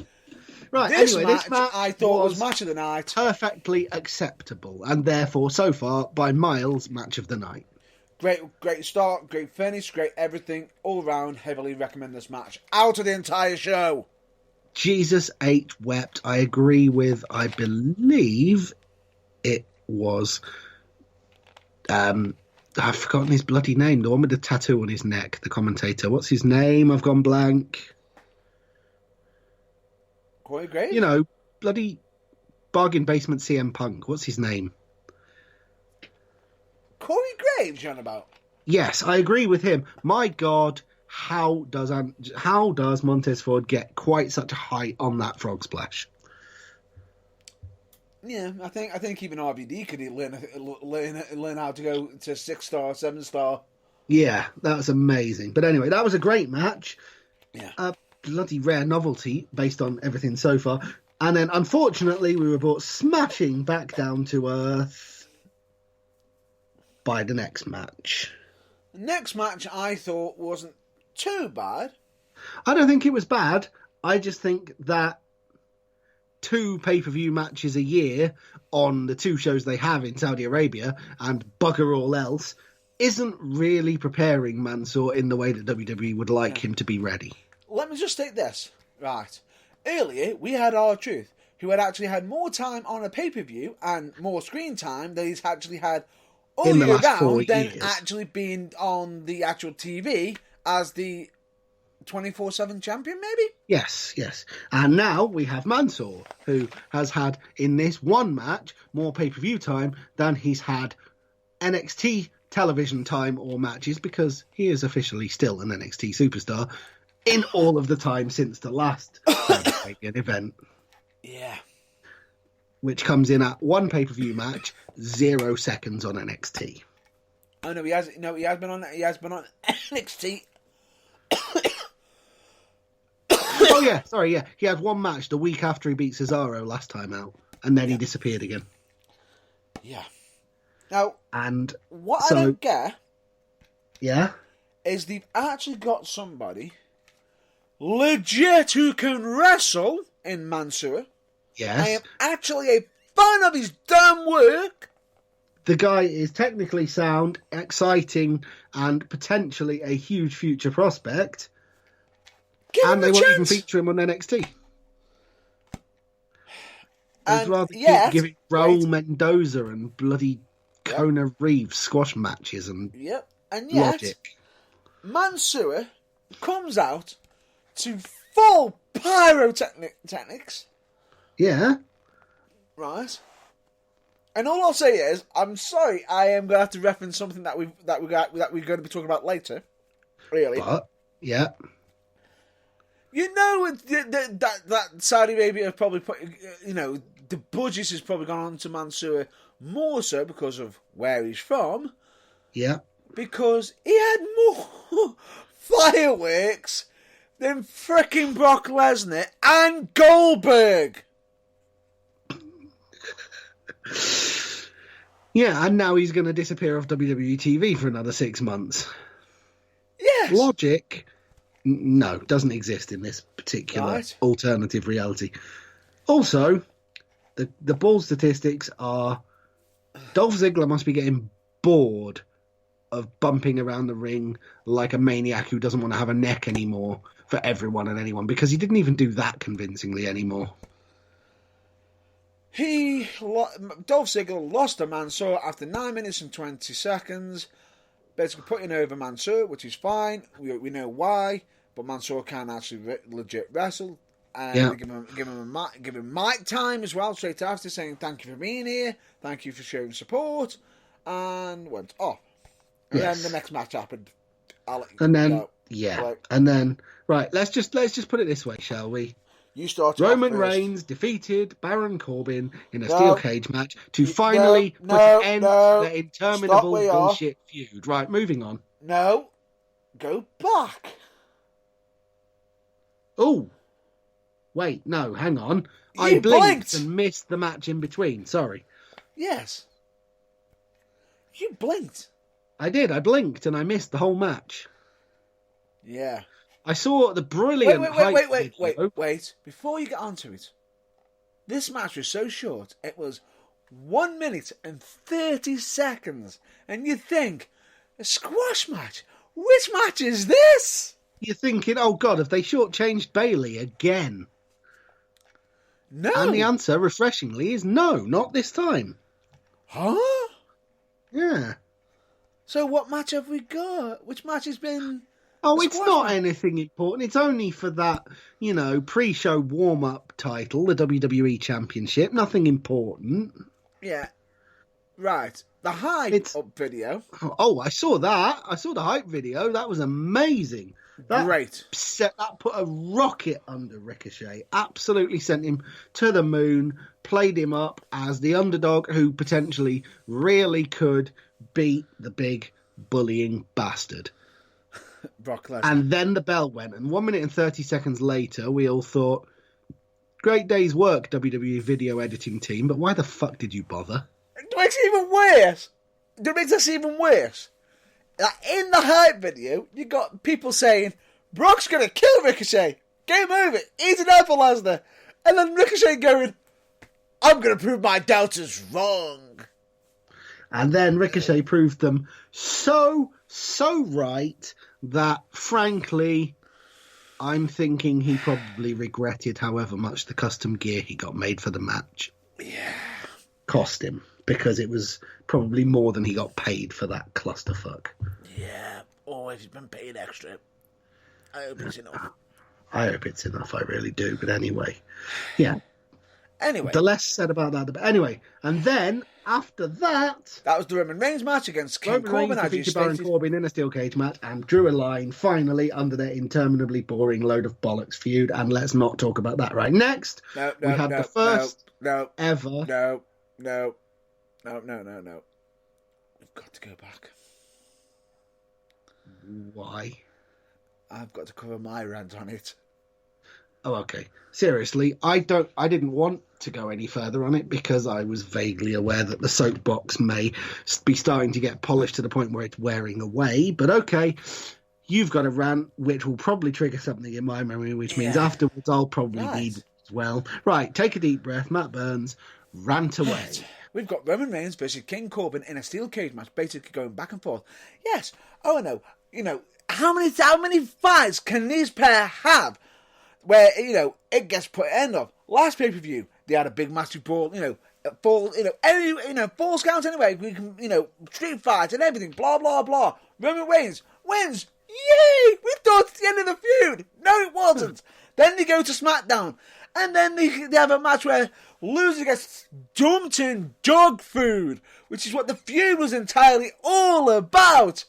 Right, this match I thought was match of the night. Perfectly acceptable, and therefore, so far, by miles, match of the night. Great start, great finish, great everything. All round, heavily recommend this match. Out of the entire show. Jesus H. wept. I agree with, I believe it was... I've forgotten his bloody name. The one with the tattoo on his neck, the commentator. What's his name? I've gone blank. Corey Graves? You know, bloody bargain basement CM Punk. What's his name? Corey Graves, you're on about? Yes, I agree with him. My God, how does Montez Ford get quite such a height on that frog splash? Yeah, I think even RVD could learn how to go to 6-star, 7-star. Yeah, that was amazing. But anyway, that was a great match. Yeah. A bloody rare novelty based on everything so far. And then, unfortunately, we were brought smashing back down to earth by the next match. The next match I thought wasn't too bad. I don't think it was bad. I just think that 2 pay-per-view matches a year on the 2 shows they have in Saudi Arabia and bugger all else isn't really preparing Mansoor in the way that WWE would like him to be ready. Let me just state this. Right. Earlier, we had R-Truth, who had actually had more time on a pay-per-view and more screen time than he's actually had all in the year last 4 round than years. actually being on the actual TV as the 24/7 champion, maybe? Yes. And now we have Mansoor, who has had, in this one match, more pay-per-view time than he's had NXT television time or matches, because he is officially still an NXT superstar in all of the time since the last event. Yeah. Which comes in at 1 pay-per-view match, 0 seconds on NXT. Oh no, he has been on NXT. Oh yeah, sorry, yeah. He had 1 match the week after he beat Cesaro last time out, and then he disappeared again. Yeah. Now, and what I don't get, is they've actually got somebody legit who can wrestle in Mansoor. Yes. I am actually a fan of his damn work. The guy is technically sound, exciting, and potentially a huge future prospect. Give him And they a won't even chance. feature him on NXT. I'd And rather yet, keep giving Raul Mendoza and bloody Kona Reeves squash matches and and yet, logic. Mansoor comes out to full pyrotechnics, Yeah. right? And all I'll say is, I'm sorry, I am going to have to reference something that we're going to be talking about later. Really, But, yeah. you know that Saudi Arabia have probably put, the budget has probably gone on to Mansoor more so because of where he's from. Yeah. Because he had more fireworks than fricking Brock Lesnar and Goldberg. Yeah, and now he's going to disappear off WWE TV for another 6 months. Yes. Logic, no, doesn't exist in this particular alternative reality. Also, the ball statistics are Dolph Ziggler must be getting bored of bumping around the ring like a maniac who doesn't want to have a neck anymore for everyone and anyone, because he didn't even do that convincingly anymore. Dolph Ziggler lost to Mansoor after 9 minutes and 20 seconds, basically putting over Mansoor, which is fine. We know why, but Mansoor can actually legit wrestle. And give him mic time as well straight after, saying thank you for being here, thank you for showing support, and went off. And then the next match happened. And then let's just put it this way, shall we? You started. Roman Reigns defeated Baron Corbin in a steel cage match to finally put an end to the interminable bullshit feud. Right, moving on. No, go back. Oh, wait, no, hang on. I blinked and missed the match in between. Sorry. Yes. You blinked. I did. I blinked and I missed the whole match. Yeah. I saw the brilliant. Wait. Before you get onto it, this match was so short. It was 1 minute and 30 seconds. And you think, a squash match? Which match is this? You're thinking, oh God, have they shortchanged Bayley again? No. And the answer, refreshingly, is no, not this time. Huh? Yeah. So what match have we got? Which match has been... Oh, it's not anything important. It's only for that, pre-show warm-up title, the WWE Championship. Nothing important. Yeah. Right. The hype-up video. Oh, I saw that. I saw the hype video. That was amazing. Great. That put a rocket under Ricochet. Absolutely sent him to the moon. Played him up as the underdog who potentially really could beat the big bullying bastard. Brock Lesnar. And then the bell went, and 1 minute and 30 seconds later, we all thought, great day's work, WWE video editing team, but why the fuck did you bother? It makes it even worse. It makes this even worse. In the hype video, you got people saying, Brock's going to kill Ricochet. Game over. Eat it up for Lesnar. And then Ricochet going, I'm going to prove my doubters wrong. And then Ricochet proved them so right that, frankly, I'm thinking he probably regretted however much the custom gear he got made for the match cost him, because it was probably more than he got paid for that clusterfuck. Yeah, or if he's been paid extra. I hope it's enough. I hope it's enough, I really do. But anyway, yeah. Anyway. The less said about that, the better. Anyway, and then, after that... That was the Roman Reigns match against King Corbin. Reigns defeated Baron Corbin in a steel cage match and drew a line, finally, under their interminably boring load of bollocks feud. And let's not talk about that right next. We had the first ever... No. We've got to go back. Why? I've got to cover my rant on it. Oh, okay. Seriously, I didn't want to go any further on it because I was vaguely aware that the soapbox may be starting to get polished to the point where it's wearing away. But okay, you've got a rant which will probably trigger something in my memory, which means afterwards I'll probably need it as well. Right, take a deep breath, Matt Burns, rant away. Right. We've got Roman Reigns versus King Corbin in a steel cage match, basically going back and forth. Yes. Oh, no. how many fights can these pair have where, it gets put end of? Last pay-per-view, they had a big massive brawl, falls count anyway, we can, street fight and everything, blah, blah, blah. Roman Reigns wins. Yay! We thought it's the end of the feud. No, it wasn't. Then they go to SmackDown, and then they have a match where loser gets dumped in dog food, which is what the feud was entirely all about.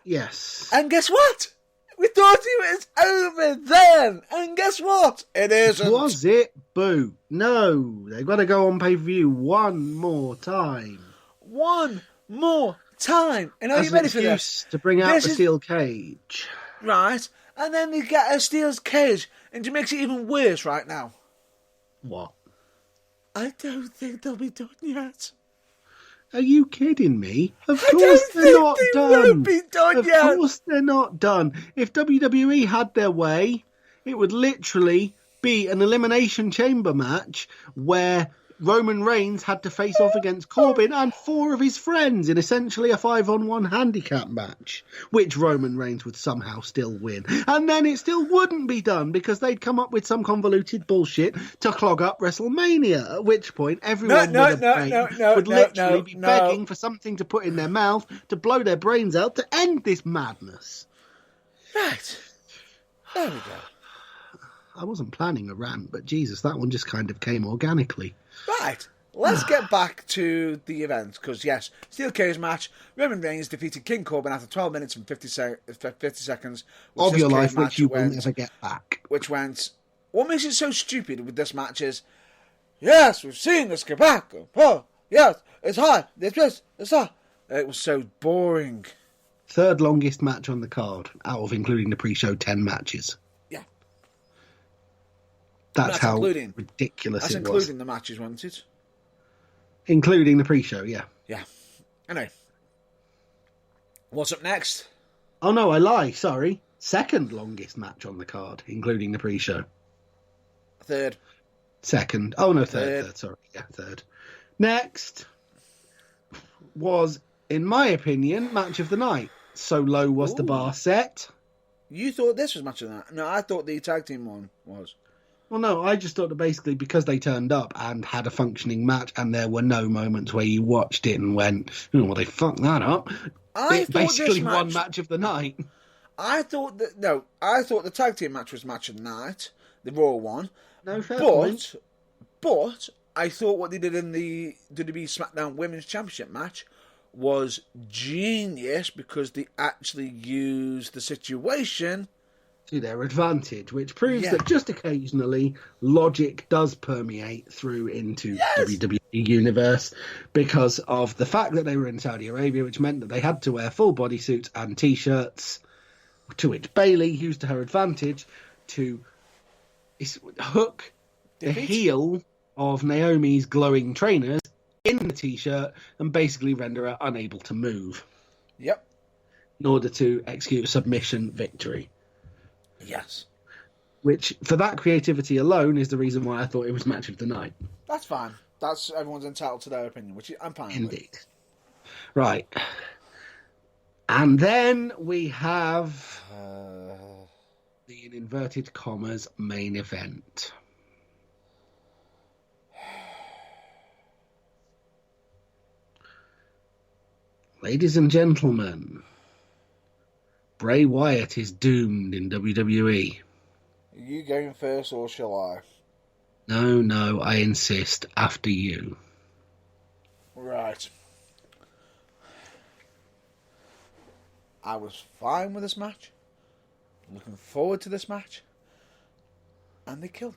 Yes. And guess what? We thought it was over then. And guess what? It isn't. Was it? Boo. No. They've got to go on pay-per-view one more time. One more time. And are you ready for this? To bring out the steel cage. Right. And then they get a steel cage. And to make it even worse right now. What? I don't think they'll be done yet. Are you kidding me? Of course they're not done. Won't be done yet. Of course they're not done. If WWE had their way, it would literally be an elimination chamber match where Roman Reigns had to face off against Corbin and 4 of his friends in essentially a 5-on-1 handicap match, which Roman Reigns would somehow still win. And then it still wouldn't be done because they'd come up with some convoluted bullshit to clog up WrestleMania, at which point everyone would literally be begging for something to put in their mouth to blow their brains out to end this madness. Right. There we go. I wasn't planning a rant, but Jesus, that one just kind of came organically. Right, let's get back to the event, because yes, steel cage match, Roman Reigns defeated King Corbin after 12 minutes and 50 seconds. Of your life, which you will never get back. What makes it so stupid with this match is, yes, we've seen this go back. Oh, yes, it's high, it's high. It was so boring. Third longest match on the card, out of including the pre-show 10 matches. That's how ridiculous it was. That's including the matches, wasn't it? Including the pre-show, yeah. Yeah. Anyway. What's up next? Oh, no, I lie. Sorry. Second longest match on the card, including the pre-show. Third. Second. Oh, no, third. Sorry. Yeah, third. Next was, in my opinion, match of the night. So low was the bar set. You thought this was match of the night? No, I thought the tag team one was. Well, no, I just thought that basically because they turned up and had a functioning match and there were no moments where you watched it and went, oh, well, they fucked that up. It basically one match of the night. I thought the tag team match was match of the night, the Raw one. No, fair point. But I thought what they did in the WWE SmackDown Women's Championship match was genius because they actually used the situation to their advantage, which proves that just occasionally logic does permeate through into WWE universe because of the fact that they were in Saudi Arabia, which meant that they had to wear full bodysuits and t-shirts, to which Bayley used to her advantage to hook the heel of Naomi's glowing trainers in the t-shirt and basically render her unable to move. Yep. In order to execute a submission victory. Yes. Which, for that creativity alone, is the reason why I thought it was match of the night. That's fine. Everyone's entitled to their opinion, which I'm fine with. Indeed. Right. And then we have the, in inverted commas, main event. Ladies and gentlemen, Bray Wyatt is doomed in WWE. Are you going first or shall I? No, I insist. After you. Right. I was fine with this match. Looking forward to this match. And they killed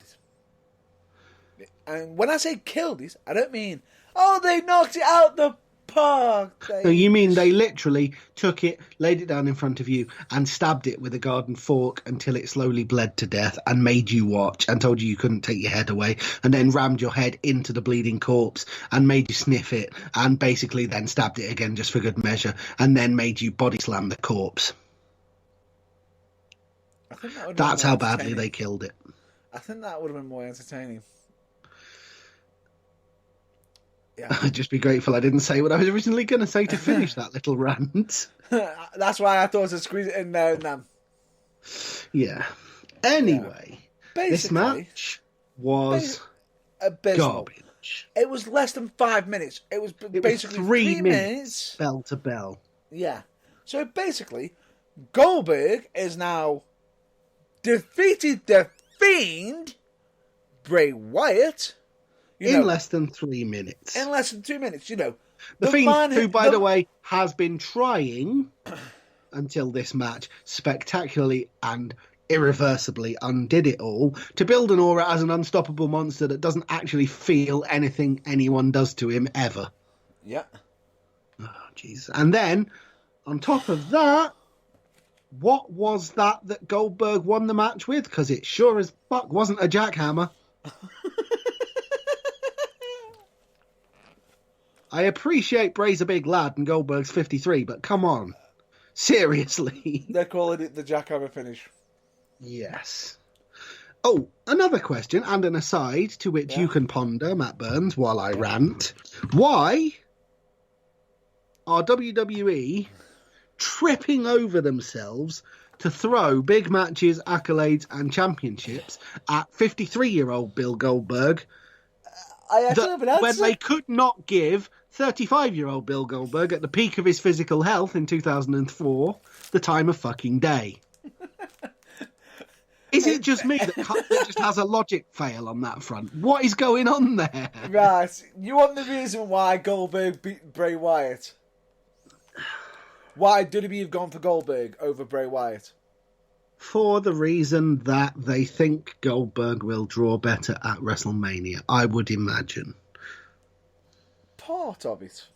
it. And when I say killed it, I don't mean, oh, they knocked it out the park. No, you mean they literally took it, laid it down in front of you, and stabbed it with a garden fork until it slowly bled to death, and made you watch, and told you couldn't take your head away, and then rammed your head into the bleeding corpse, and made you sniff it, and basically then stabbed it again just for good measure, and then made you body slam the corpse. That's how badly they killed it. I think that would have been more entertaining. Yeah. I'd just be grateful I didn't say what I was originally going to say to finish that little rant. That's why I thought to squeeze it in there and then. Yeah. Anyway, this match was abysmal. Garbage. It was less than 5 minutes. It was basically 3 minutes. Bell to bell. Yeah. So basically, Goldberg is now defeated the Fiend, Bray Wyatt. In less than 3 minutes. In less than 2 minutes, The Fiend, who, by the way, has been trying until this match spectacularly and irreversibly undid it all to build an aura as an unstoppable monster that doesn't actually feel anything anyone does to him ever. Yeah. Oh, jeez. And then, on top of that, what was that Goldberg won the match with? Because it sure as fuck wasn't a jackhammer. I appreciate Bray's a big lad and Goldberg's 53, but come on. Seriously. They're calling it the jackhammer finish. Yes. Oh, another question and an aside to which you can ponder, Matt Burns, while I rant. Why are WWE tripping over themselves to throw big matches, accolades, and championships at 53-year-old Bill Goldberg when they could not give 35-year-old Bill Goldberg at the peak of his physical health in 2004 the time of fucking day? Is it just me that just has a logic fail on that front? What is going on there? Right. You want the reason why Goldberg beat Bray Wyatt? Why WWE have gone for Goldberg over Bray Wyatt? For the reason that they think Goldberg will draw better at WrestleMania, I would imagine. Part of it.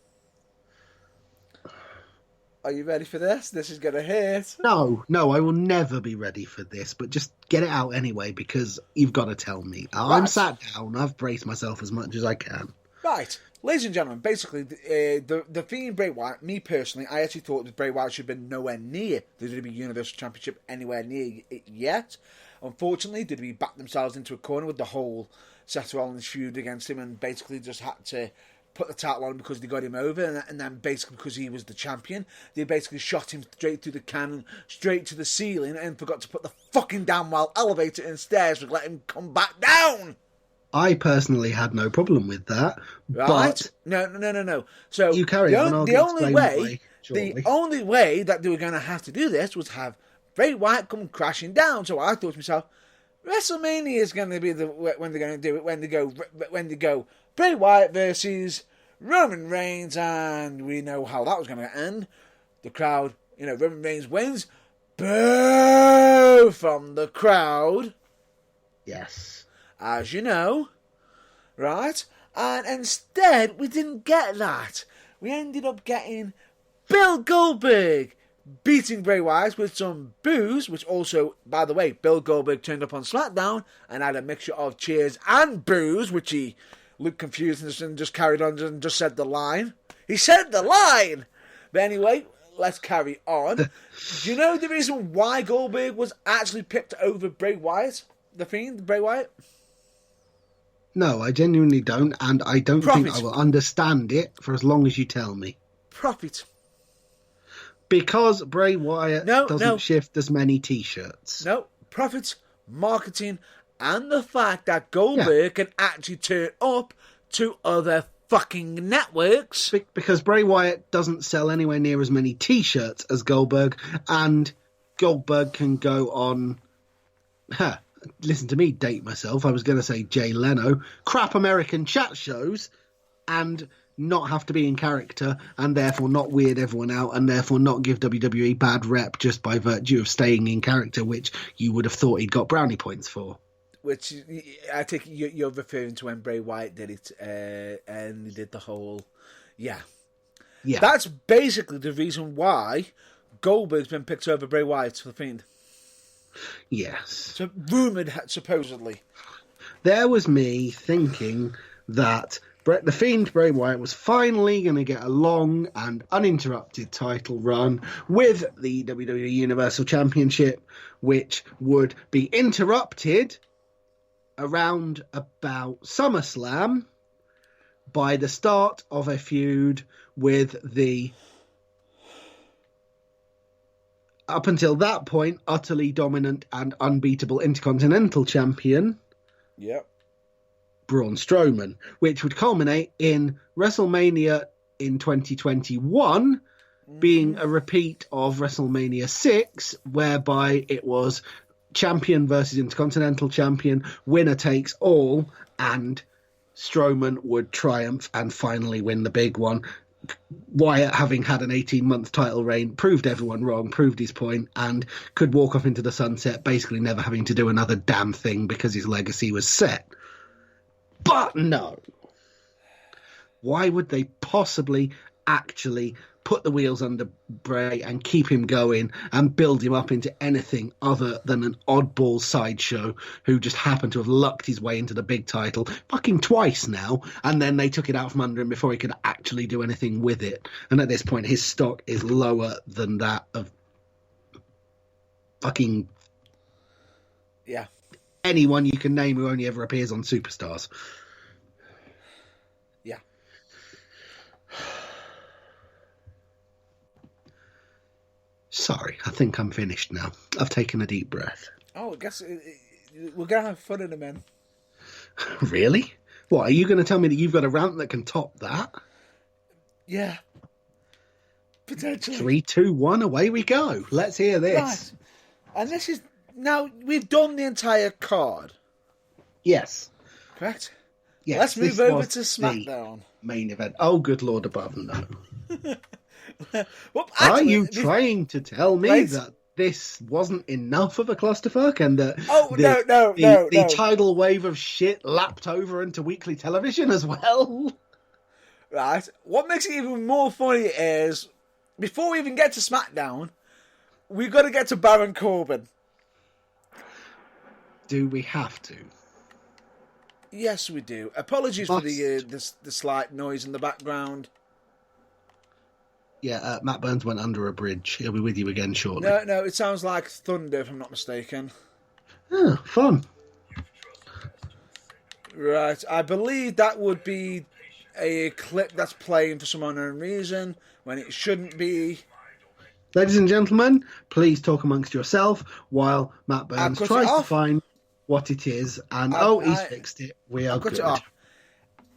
Are you ready for this? This is going to hurt. No, I will never be ready for this, but just get it out anyway, because you've got to tell me. Right. I'm sat down, I've braced myself as much as I can. Right. Ladies and gentlemen, basically, the Fiend Bray Wyatt, me personally, I actually thought that Bray Wyatt should have been nowhere near the WWE Universal Championship, anywhere near it yet. Unfortunately, WWE backed themselves into a corner with the whole Seth Rollins feud against him and basically just had to put the title on him because they got him over, and then basically because he was the champion, they basically shot him straight through the cannon, straight to the ceiling, and forgot to put the fucking damn well elevator and stairs to let him come back down. I personally had no problem with that, right? But no. So you carry on. The only way that they were going to have to do this was have Bray Wyatt come crashing down. So I thought to myself, WrestleMania is going to be when they're going to do it when they go Bray Wyatt versus Roman Reigns, and we know how that was going to end. The crowd, Roman Reigns wins. Boo from the crowd. Yes. As you know, right? And instead, we didn't get that. We ended up getting Bill Goldberg beating Bray Wyatt with some boos, which also, by the way, Bill Goldberg turned up on SmackDown and had a mixture of cheers and boos, which he looked confused and just carried on and just said the line. He said the line! But anyway, let's carry on. Do you know the reason why Goldberg was actually picked over Bray Wyatt? The Fiend, Bray Wyatt? No, I genuinely don't, and I don't think I will understand it for as long as you tell me. Profit. Because Bray Wyatt doesn't shift as many T-shirts. No, profits, marketing, and the fact that Goldberg can actually turn up to other fucking networks. Because Bray Wyatt doesn't sell anywhere near as many T-shirts as Goldberg, and Goldberg can go on... listen to me date myself. I was going to say Jay Leno. Crap American chat shows and not have to be in character and therefore not weird everyone out and therefore not give WWE bad rep just by virtue of staying in character, which you would have thought he'd got brownie points for. Which I think you're referring to when Bray Wyatt did it and he did the whole... Yeah. That's basically the reason why Goldberg's been picked over Bray Wyatt for the Fiend. Yes. So rumoured, supposedly. There was me thinking that the Fiend Bray Wyatt was finally going to get a long and uninterrupted title run with the WWE Universal Championship, which would be interrupted around about SummerSlam by the start of a feud with the up until that point, utterly dominant and unbeatable Intercontinental Champion, Yep. Braun Strowman, which would culminate in WrestleMania in 2021 being a repeat of WrestleMania 6, whereby it was champion versus Intercontinental Champion, winner takes all, and Strowman would triumph and finally win the big one. Wyatt, having had an 18-month title reign, proved everyone wrong, proved his point, and could walk off into the sunset, basically never having to do another damn thing because his legacy was set. But no. Why would they possibly actually put the wheels under Bray and keep him going and build him up into anything other than an oddball sideshow who just happened to have lucked his way into the big title fucking twice now, and then they took it out from under him before he could actually do anything with it. And at this point, his stock is lower than that of fucking anyone you can name who only ever appears on Superstars. Yeah. Sorry, I think I'm finished now. I've taken a deep breath. Oh, I guess we're going to have fun in a minute. Really? What, are you going to tell me that you've got a rant that can top that? Yeah. Potentially. 3, 2, 1, away we go. Let's hear this. Right. And this is... Now, we've done the entire card. Yes. Correct? Yes. Let's move over to SmackDown. Main event. Oh, good Lord above, no. Well, actually, are you trying to tell me that this wasn't enough of a clusterfuck and that the tidal wave of shit lapped over into weekly television as well? Right. What makes it even more funny is, before we even get to SmackDown, we've got to get to Baron Corbin. Do we have to? Yes, we do. Apologies for the slight noise in the background. Yeah, Matt Burns went under a bridge. He'll be with you again shortly. No, it sounds like thunder, if I'm not mistaken. Oh, fun. Right, I believe that would be a clip that's playing for some unknown reason, when it shouldn't be. Ladies and gentlemen, please talk amongst yourself while Matt Burns tries to find what it is. And, he's fixed it. We are good.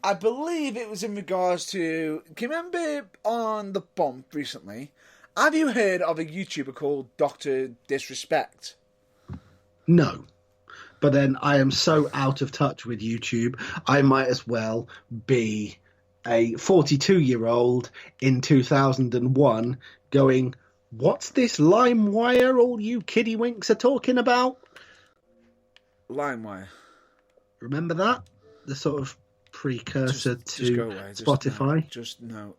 I believe it was in regards to... Can you remember on The Bump recently? Have you heard of a YouTuber called Dr. Disrespect? No. But then I am so out of touch with YouTube, I might as well be a 42-year-old in 2001 going, what's this LimeWire all you kiddywinks are talking about? LimeWire. Remember that? The sort of precursor to Spotify. Just no.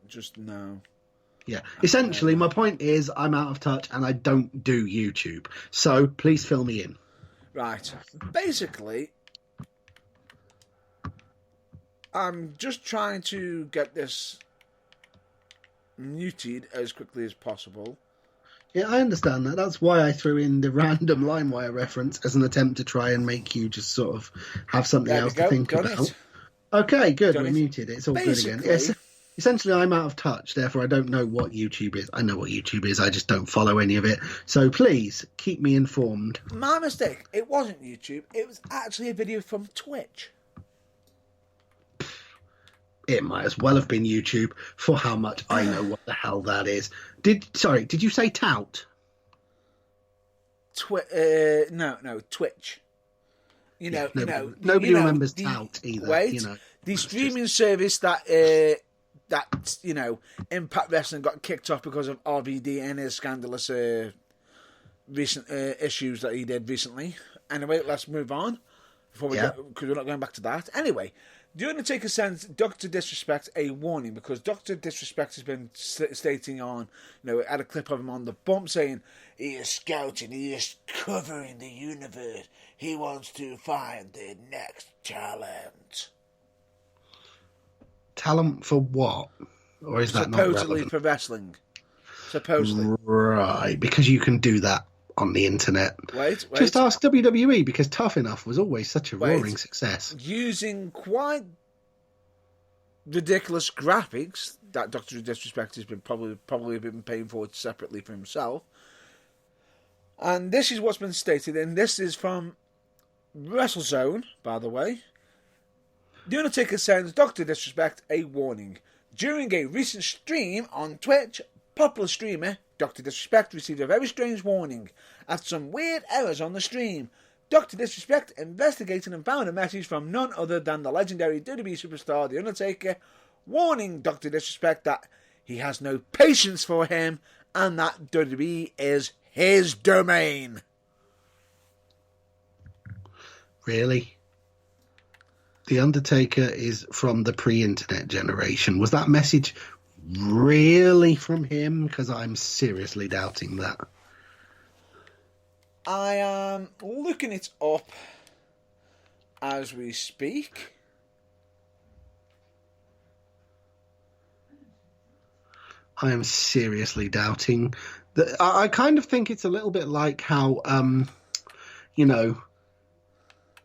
Yeah. Essentially, my point is I'm out of touch and I don't do YouTube. So please fill me in. Right. Basically, I'm just trying to get this muted as quickly as possible. Yeah, I understand that. That's why I threw in the random LimeWire reference as an attempt to try and make you just sort of have something else to think about. Okay, good. We're muted. It's all good again. Yes. Essentially, I'm out of touch. Therefore, I don't know what YouTube is. I know what YouTube is. I just don't follow any of it. So please keep me informed. My mistake. It wasn't YouTube. It was actually a video from Twitch. It might as well have been YouTube for how much I know what the hell that is. Did you say tout? No, Twitch. Nobody remembers tout either. Wait, the streaming service that Impact Wrestling got kicked off because of RVD and his scandalous recent issues that he did recently. Anyway, let's move on because we're not going back to that. Anyway, do Undertaker sends Dr. Disrespect a warning because Dr. Disrespect has been stating on, had a clip of him on The Bump saying he is scouting, he is covering the universe, he wants to find the next talent. Talent for what? Or is that supposedly not relevant? For wrestling? Supposedly. Right, because you can do that on the internet. Wait. Just ask WWE, because Tough Enough was always such a roaring success. Using quite ridiculous graphics that Dr. Disrespect has been probably been paying for separately for himself. And this is what's been stated, and this is from WrestleZone, by the way. The Undertaker sends Dr. Disrespect a warning. During a recent stream on Twitch, popular streamer Dr. Disrespect received a very strange warning after some weird errors on the stream. Dr. Disrespect investigated and found a message from none other than the legendary WWE superstar The Undertaker, warning Dr. Disrespect that he has no patience for him and that WWE is his domain. Really? The Undertaker is from the pre-internet generation. Was that message really from him? Because I'm seriously doubting that. I am looking it up as we speak. I am seriously doubting that. I kind of think it's a little bit like how,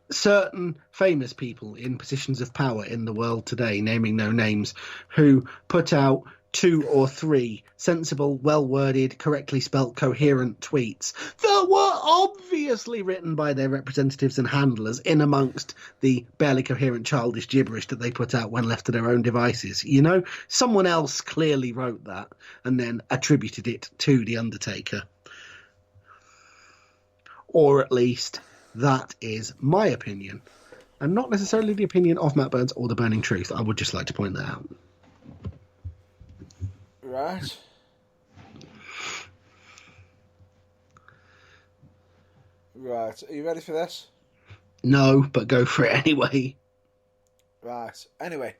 certain famous people in positions of power in the world today, naming no names, who put out 2 or 3 sensible, well-worded, correctly spelt, coherent tweets that were obviously written by their representatives and handlers in amongst the barely coherent childish gibberish that they put out when left to their own devices. Someone else clearly wrote that and then attributed it to The Undertaker. Or at least that is my opinion, and not necessarily the opinion of Matt Burns or The Burning Truth. I would just like to point that out. Right. Right. Are you ready for this? No, but go for it anyway. Right. Anyway,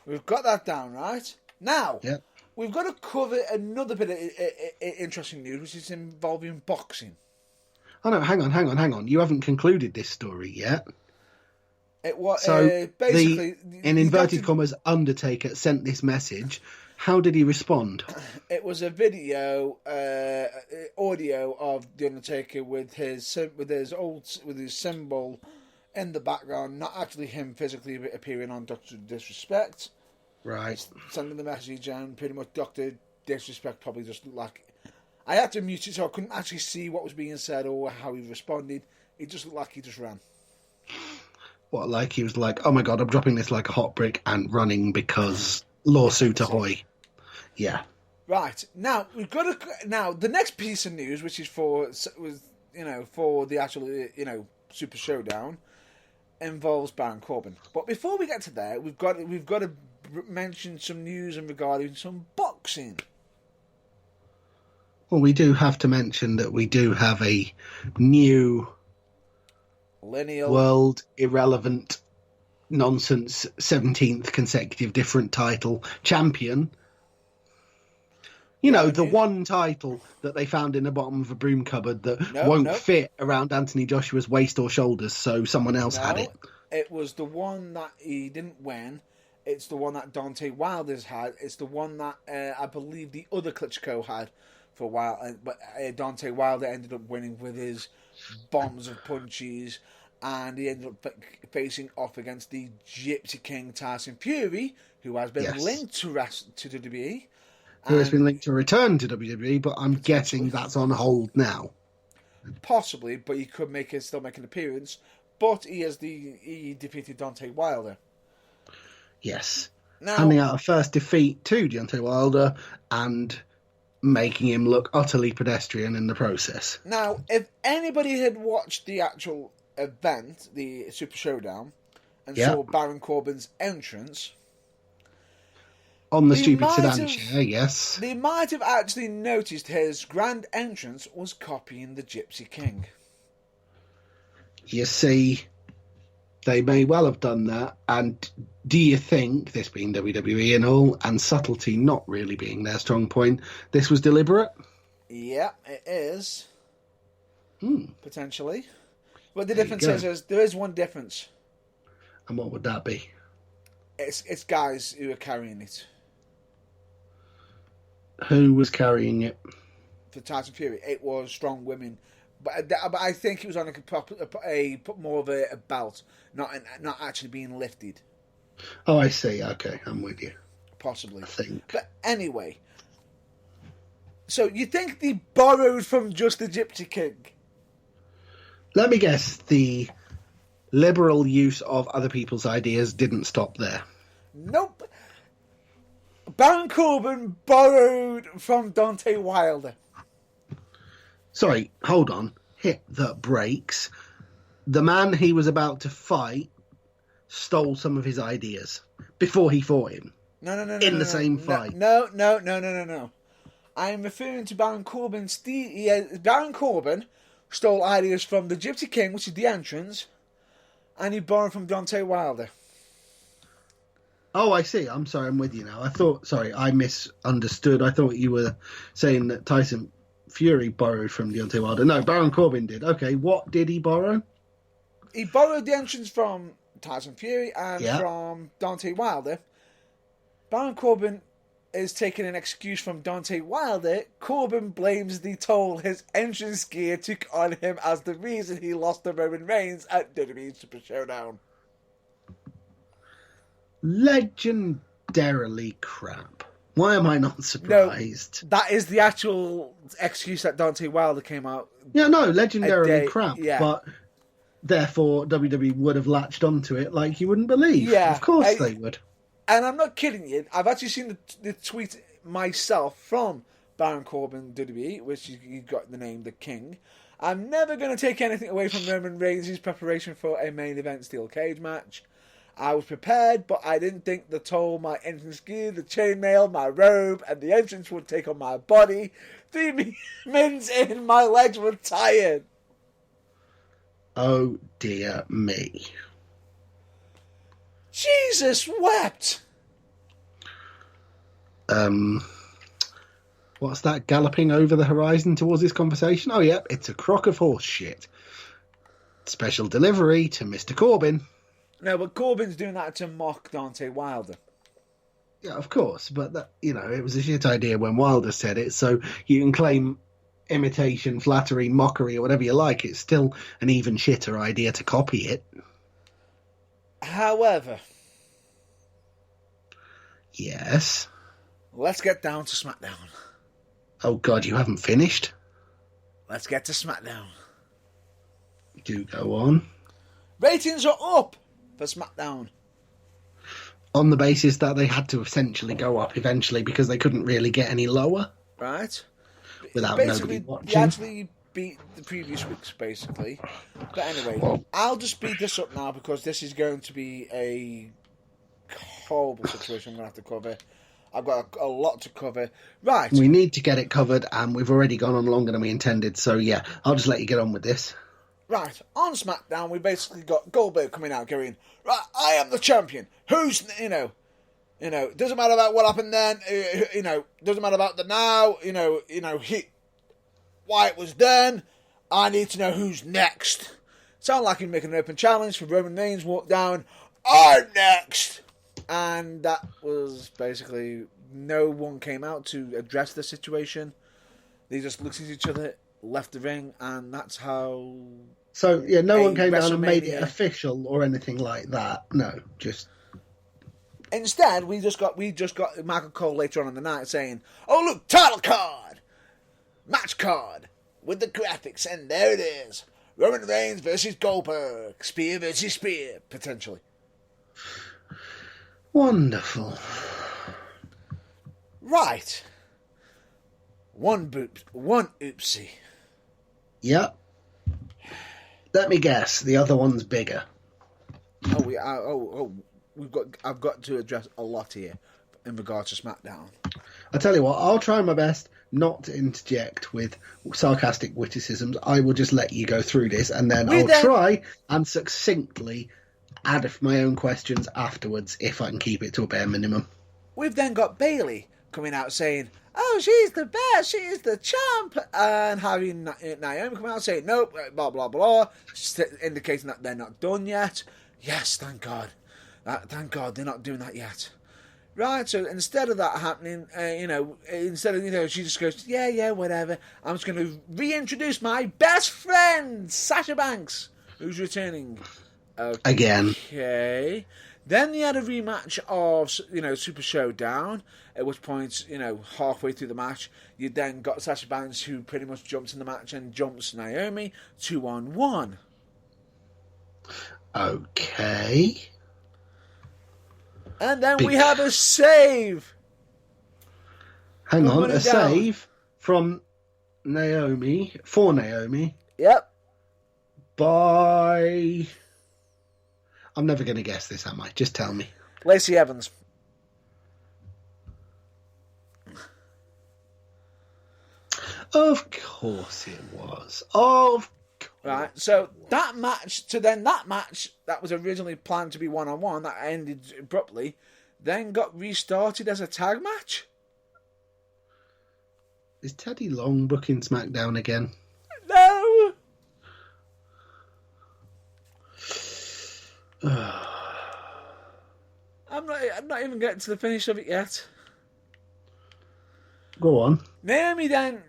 we've got that down, right? Now, Yep. we've got to cover another bit of interesting news, which is involving boxing. Oh no, hang on. You haven't concluded this story yet. It was So basically in inverted commas, Undertaker sent this message. How did he respond? It was a video, audio of the Undertaker with his symbol in the background, not actually him physically appearing on Dr. Disrespect. Right. Sending the message, and pretty much Dr. Disrespect probably just looked like. I had to mute it so I couldn't actually see what was being said or how he responded. It just looked like he just ran. What, like he was like, oh my god, I'm dropping this like a hot brick and running because lawsuit ahoy. Yeah. Right. Now, we've got to. Now, the next piece of news, which is for the actual, Super Showdown, involves Baron Corbin. But before we get to there, we've got to mention some news regarding some boxing. Well, we do have to mention that we do have a new lineal world irrelevant nonsense 17th consecutive different title champion. The one title that they found in the bottom of a broom cupboard that won't fit around Anthony Joshua's waist or shoulders, so someone else had it. It was the one that he didn't win. It's the one that Deontay Wilder's had. It's the one that I believe the other Klitschko had for a while. But Deontay Wilder ended up winning with his bombs of punches, and he ended up facing off against the Gypsy King Tyson Fury, who has been linked to WWE. Who has been linked to return to WWE, but I'm guessing that's on hold now. Possibly, but he could still make an appearance. But he defeated Deontay Wilder. Yes. Handing out a first defeat to Deontay Wilder and making him look utterly pedestrian in the process. Now, if anybody had watched the actual event, the Super Showdown, and saw Baron Corbin's entrance... On the stupid sedan chair, yes. They might have actually noticed his grand entrance was copying the Gypsy King. You see, they may well have done that. And do you think, this being WWE and all, and subtlety not really being their strong point, this was deliberate? Yeah, it is. Potentially. But the There difference is there is one difference. And what would that be? It's guys who are carrying it. Who was carrying it? For Tyson Fury, it was strong women, but I think it was on a more of a belt, not actually being lifted. Oh, I see. Okay, I'm with you. Possibly. I think. But anyway, So you think they borrowed from just the Gypsy King? Let me guess, the liberal use of other people's ideas didn't stop there. Nope. Baron Corbin borrowed from Dante Wilder. Sorry, hold on. Hit the brakes. The man he was about to fight stole some of his ideas before he fought him. No. In the same fight. No. I'm referring to Baron Corbin. Baron Corbin stole ideas from the Gypsy King, which is the entrance, and he borrowed from Dante Wilder. Oh, I see. I'm sorry, I'm with you now. I misunderstood. I thought you were saying that Tyson Fury borrowed from Deontay Wilder. No, Baron Corbin did. Okay, what did he borrow? He borrowed the entrance from Tyson Fury and from Dante Wilder. Baron Corbin is taking an excuse from Dante Wilder. Corbin blames the toll his entrance gear took on him as the reason he lost to Roman Reigns at WWE Super Showdown. Legendarily crap. Why am I not surprised? No, that is the actual excuse that Dante Wilder came out. Yeah, no, legendarily crap. Yeah. But therefore, WWE would have latched onto it like you wouldn't believe. Yeah, of course they would. And I'm not kidding you. I've actually seen the tweet myself from Baron Corbin WWE, which he got the name The King. I'm never going to take anything away from Roman Reigns' preparation for a main event steel cage match. I was prepared, but I didn't think the toll my entrance gear, the chainmail, my robe, and the entrance would take on my body. 3 minutes in, my legs were tired. Oh, dear me. Jesus wept. What's that galloping over the horizon towards this conversation? Oh, yeah, it's a crock of horse shit. Special delivery to Mr. Corbin. No, but Corbin's doing that to mock Dante Wilder. Yeah, of course, but that, it was a shit idea when Wilder said it, so you can claim imitation, flattery, mockery, or whatever you like. It's still an even shitter idea to copy it. However... Yes? Let's get down to SmackDown. Oh, God, you haven't finished? Let's get to SmackDown. Do go on. Ratings are up for SmackDown. On the basis that they had to essentially go up eventually because they couldn't really get any lower. Right. Without nobody watching. You actually beat the previous weeks, basically. But anyway, I'll just speed this up now because this is going to be a horrible situation I'm going to have to cover. I've got a lot to cover. Right. We need to get it covered, and we've already gone on longer than we intended. So, yeah, I'll just let you get on with this. Right, on SmackDown, we basically got Goldberg coming out going, right, I am the champion. Who's, doesn't matter about what happened then, doesn't matter about the now, why it was then. I need to know who's next. Sound like he's making an open challenge for Roman Reigns, walk down, I'm next. And that was basically, no one came out to address the situation. They just looked at each other, left the ring, and that's how... So, yeah, no one came down and made it official or anything like that. No, just... Instead, we just got Michael Cole later on in the night saying, oh, look, title card! Match card! With the graphics, and there it is. Roman Reigns versus Goldberg. Spear versus spear, potentially. Wonderful. Right. One oopsie. Yep. Let me guess. The other one's bigger. I've got to address a lot here in regard to SmackDown. I tell you what, I'll try my best not to interject with sarcastic witticisms. I will just let you go through this, and then I'll try and succinctly add my own questions afterwards if I can keep it to a bare minimum. We've then got Bayley coming out saying, oh, she's the best, she's the champ, and having Naomi come out saying, nope, blah, blah, blah, indicating that they're not done yet. Yes, thank God. Thank God they're not doing that yet. Right, so instead of that happening, she just goes, yeah, whatever. I'm just going to reintroduce my best friend, Sasha Banks, who's returning. Again. Okay. Then they had a rematch of, Super Showdown, at which point, halfway through the match, you then got Sasha Banks, who pretty much jumps in the match and jumps Naomi 2-on-1. Okay. And then we have a save. Hang on, a save from Naomi, for Naomi. Yep. By... I'm never going to guess this, am I? Just tell me. Lacey Evans. Of course it was. Of course. Right, so that match, that was originally planned to be one-on-one, that ended abruptly, then got restarted as a tag match. Is Teddy Long booking SmackDown again? No! I'm not even getting to the finish of it yet. Go on. Naomi then,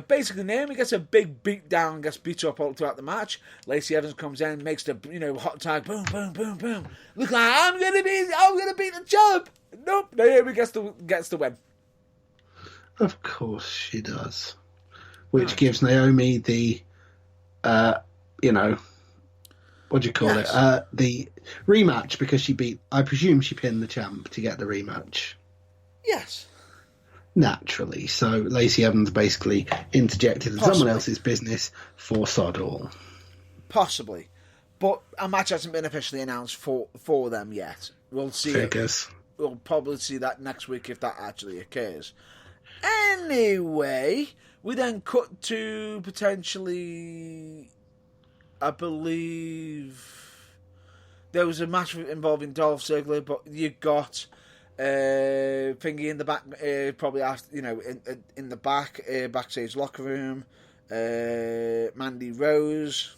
basically Naomi gets a big beat down, gets beat up all throughout the match. Lacey Evans comes in, makes the hot tag, boom, boom, boom, boom. Look like I'm gonna beat the champ. Nope, Naomi gets the win. Of course she does. Which gives Naomi the, what do you call it? The rematch, because I presume she pinned the champ to get the rematch. Yes. Naturally. So Lacey Evans basically interjected in someone else's business for sod all. Possibly. But a match hasn't been officially announced for them yet. We'll see. Figures. We'll probably see that next week if that actually occurs. Anyway, we then cut to potentially, I believe, there was a match involving Dolph Ziggler, but you got Thingy in the back, probably after, in the back, backstage locker room, Mandy Rose.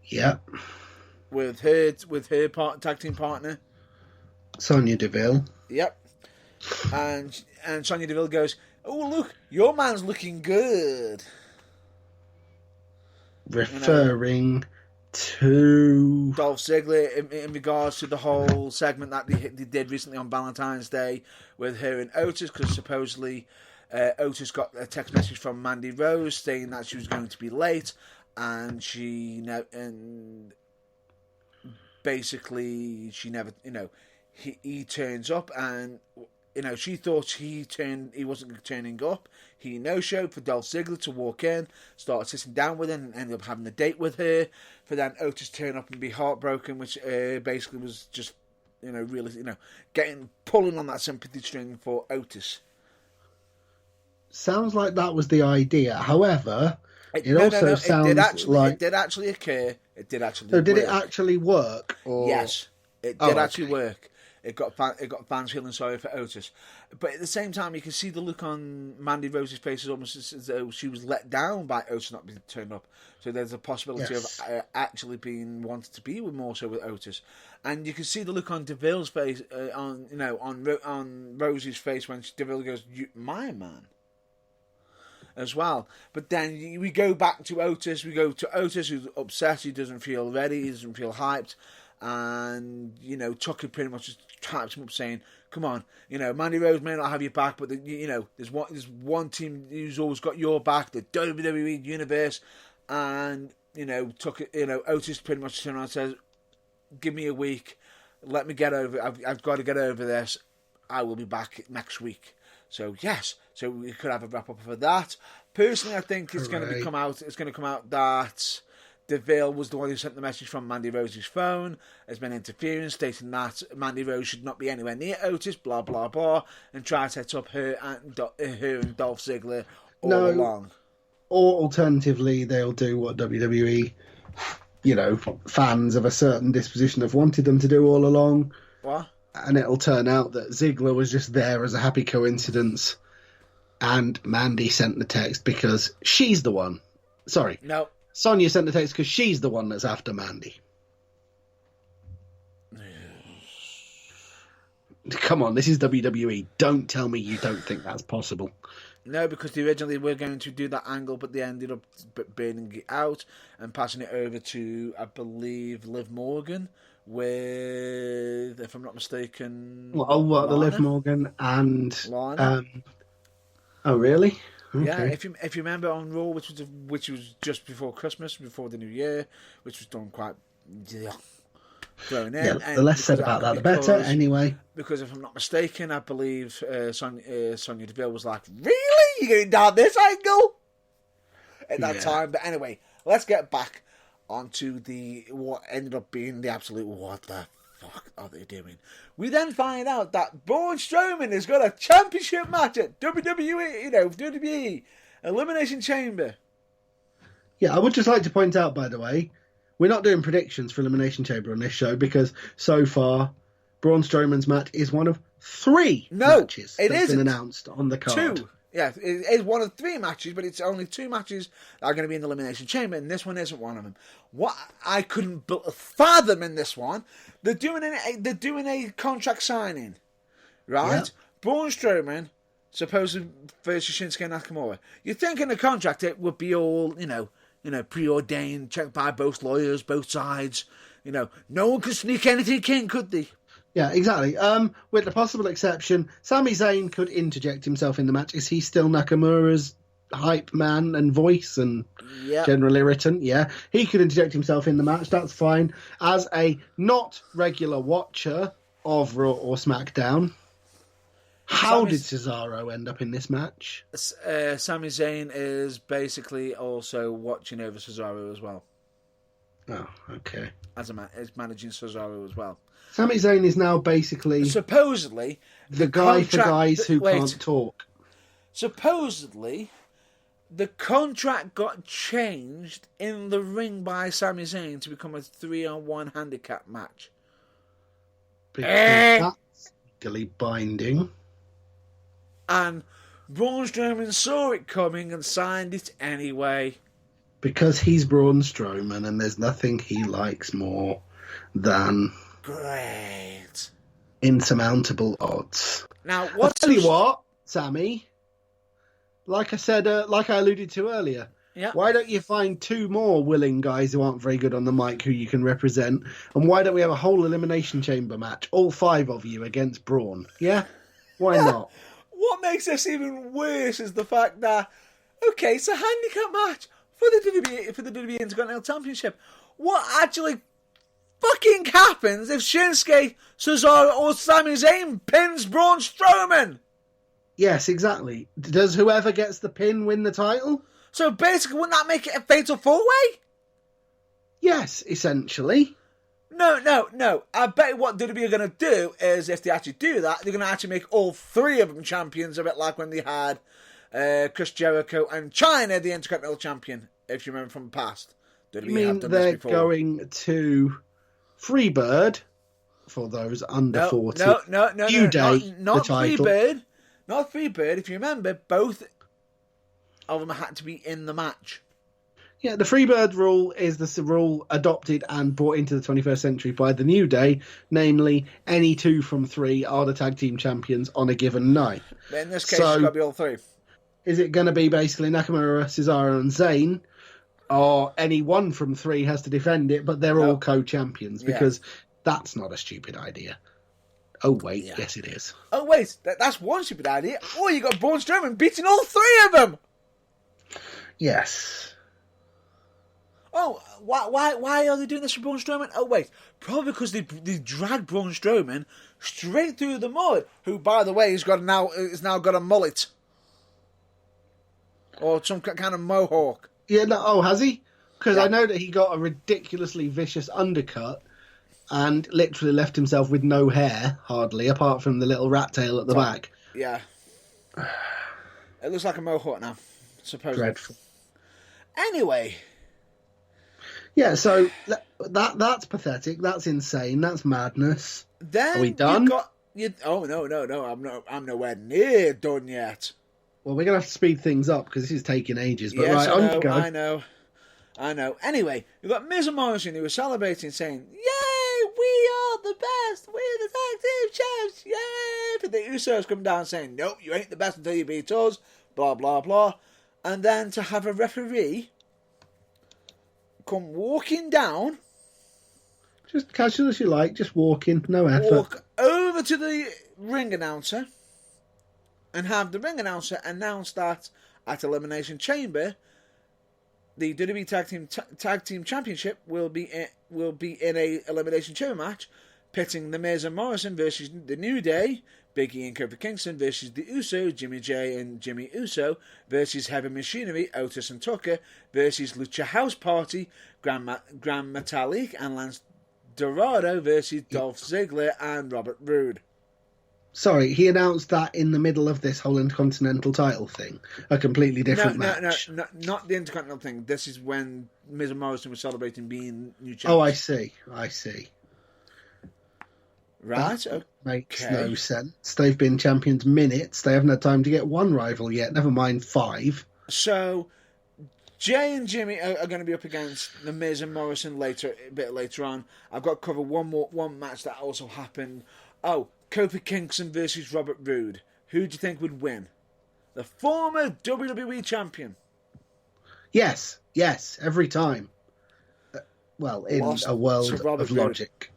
Yep. With her tag team partner, Sonya Deville. Yep. And Sonya Deville goes, "Oh look, your man's looking good." Referring to Dolph Ziggler in regards to the whole segment that they did recently on Valentine's Day with her and Otis, because supposedly Otis got a text message from Mandy Rose saying that she was going to be late, and basically she never, he turns up, and she thought he wasn't turning up. He no-showed for Dolph Ziggler to walk in, start sitting down with her, and ended up having a date with her. For then Otis turn up and be heartbroken, which basically was just, really, pulling on that sympathy string for Otis. Sounds like that was the idea. However, it also sounds like it did actually occur. It did actually. So did it actually work? Or... Yes, it did actually work. It got fans feeling sorry for Otis, but at the same time, you can see the look on Mandy Rose's face is almost as though she was let down by Otis not being turned up. So there's a possibility of actually being wanted to be more so with Otis, and you can see the look on Deville's face, on Rose's face when Deville goes, "My man," as well. But then we go back to Otis. We go to Otis, who's upset. He doesn't feel ready. He doesn't feel hyped. And, Tucker pretty much just types him up saying, "Come on, Mandy Rose may not have your back, but, there's one team who's always got your back, the WWE Universe." And, Tucker, Otis pretty much turns around and says, "Give me a week. Let me get over it. I've got to get over this. I will be back next week." So, yes. So we could have a wrap-up for that. Personally, I think it's going to come out that Deville was the one who sent the message from Mandy Rose's phone, has been interfering, stating that Mandy Rose should not be anywhere near Otis, blah, blah, blah, and try to set up her and Dolph Ziggler along. Or alternatively, they'll do what WWE, fans of a certain disposition have wanted them to do all along. What? And it'll turn out that Ziggler was just there as a happy coincidence, and Mandy sent the text because she's the one. Sorry. No. Sonya sent the text because she's the one that's after Mandy. Come on, this is WWE. Don't tell me you don't think that's possible. No, because they originally were going to do that angle, but they ended up burning it out and passing it over to, I believe, Liv Morgan, with, if I'm not mistaken, Well, what, the Liv Lana. Morgan and Lana. Oh, really? Yeah, Okay. if you remember on Raw, which was just before Christmas, before the New Year, which was done quite thrown in. Yeah, the And less said about that, the better. Anyway, because if I'm not mistaken, I believe Sonya Deville was like, "Really, you going down this angle?" At that time. But anyway, let's get back onto what ended up being the absolute what the fuck are they doing? We then find out that Braun Strowman has got a championship match at WWE Elimination Chamber. Yeah, I would just like to point out, by the way, we're not doing predictions for Elimination Chamber on this show because so far, Braun Strowman's match is one of 3 matches that's been announced on the card. 2. Yeah, it is one of 3 matches, but it's only 2 matches that are going to be in the Elimination Chamber, and this one isn't one of them. What I couldn't fathom in this one, they're doing a contract signing, right? Yeah. Braun Strowman, supposed versus Shinsuke Nakamura. You'd think in the contract it would be all, preordained, checked by both lawyers, both sides. No one could sneak anything in, could they? Yeah, exactly. With the possible exception, Sami Zayn could interject himself in the match. Is he still Nakamura's hype man and voice and general irritant? Yeah, he could interject himself in the match. That's fine. As a not regular watcher of Raw or SmackDown, how did Cesaro end up in this match? Sami Zayn is basically also watching over Cesaro as well. Oh, okay. As managing Cesaro as well. Sami Zayn is now basically supposedly the guy for guys who can't talk. Supposedly, the contract got changed in the ring by Sami Zayn to become a 3-on-1 handicap match. Because that's legally binding. And Braun Strowman saw it coming and signed it anyway. Because he's Braun Strowman and there's nothing he likes more than great insurmountable odds. Now, I'll tell you what, Sammy, like I said, like I alluded to earlier, why don't you find 2 more willing guys who aren't very good on the mic who you can represent, and why don't we have a whole Elimination Chamber match, all 5 of you against Braun? Yeah? Why not? What makes this even worse is the fact that, okay, it's a handicap match for the WWE Intercontinental Championship. What actually fucking happens if Shinsuke, Cesaro, or Sami Zayn pins Braun Strowman? Yes, exactly. Does whoever gets the pin win the title? So basically, wouldn't that make it a fatal 4-way? Yes, essentially. No. I bet what WWE are going to do is, if they actually do that, they're going to actually make all 3 of them champions, a bit like when they had Chris Jericho and Chyna, the Intercontinental Champion, if you remember from the past. WWE You mean they're going to Freebird for those under 40? No. New Day, not the title. Freebird. Not Freebird. If you remember, both of them had to be in the match. Yeah, the Freebird rule is the rule adopted and brought into the 21st century by the New Day, namely any 2 from 3 are the tag team champions on a given night. But in this case, it's got to be all 3. Is it going to be basically Nakamura, Cesaro and Zayn, or any 1 from 3 has to defend it, but they're all co-champions? Because that's not a stupid idea. Oh, wait, yes it is. Oh, wait, that's one stupid idea. Oh, you got Braun Strowman beating all 3 of them! Yes. Oh, why are they doing this for Braun Strowman? Oh, wait. Probably because they dragged Braun Strowman straight through the mud, who, by the way, has now got a mullet. Or some kind of mohawk. Yeah, no, oh, has he? Because I know that he got a ridiculously vicious undercut and literally left himself with no hair, hardly, apart from the little rat tail at the back. Yeah. It looks like a mohawk now, supposedly. Dreadful. Anyway. Yeah, so that's pathetic. That's insane. That's madness. Then are we done? Oh, no. I'm nowhere near done yet. Well, we're going to have to speed things up because this is taking ages. But yes, right, on you go. I know. Anyway, you've got Miz and Morrison who are celebrating, saying, "Yay, we are the best. We're the tag team champs. Yay!" But the Usos come down saying, "Nope, you ain't the best until you beat us." Blah blah blah. And then to have a referee come walking down, Just casual as you like, just walking, no effort. Walk over to the ring announcer and have the ring announcer announce that at Elimination Chamber, the WWE Tag Team Championship will be in a Elimination Chamber match, pitting The Miz and Morrison versus The New Day, Big E and Kofi Kingston versus The Uso, Jimmy J and Jimmy Uso versus Heavy Machinery, Otis and Tucker versus Lucha House Party, Grand Metalik and Lance Dorado versus Dolph Ziggler and Robert Roode. Sorry, he announced that in the middle of this whole Intercontinental title thing. A completely different match. No, not the Intercontinental thing. This is when Miz and Morrison were celebrating being new champions. Oh, I see. Right, that makes no sense. They've been champions minutes. They haven't had time to get one rival yet, never mind 5. So, Jay and Jimmy are going to be up against The Miz and Morrison a bit later on. I've got to cover one match that also happened. Oh, Kofi Kingston versus Robert Roode. Who do you think would win? The former WWE champion. Yes, every time. Well, in Lost a world of logic.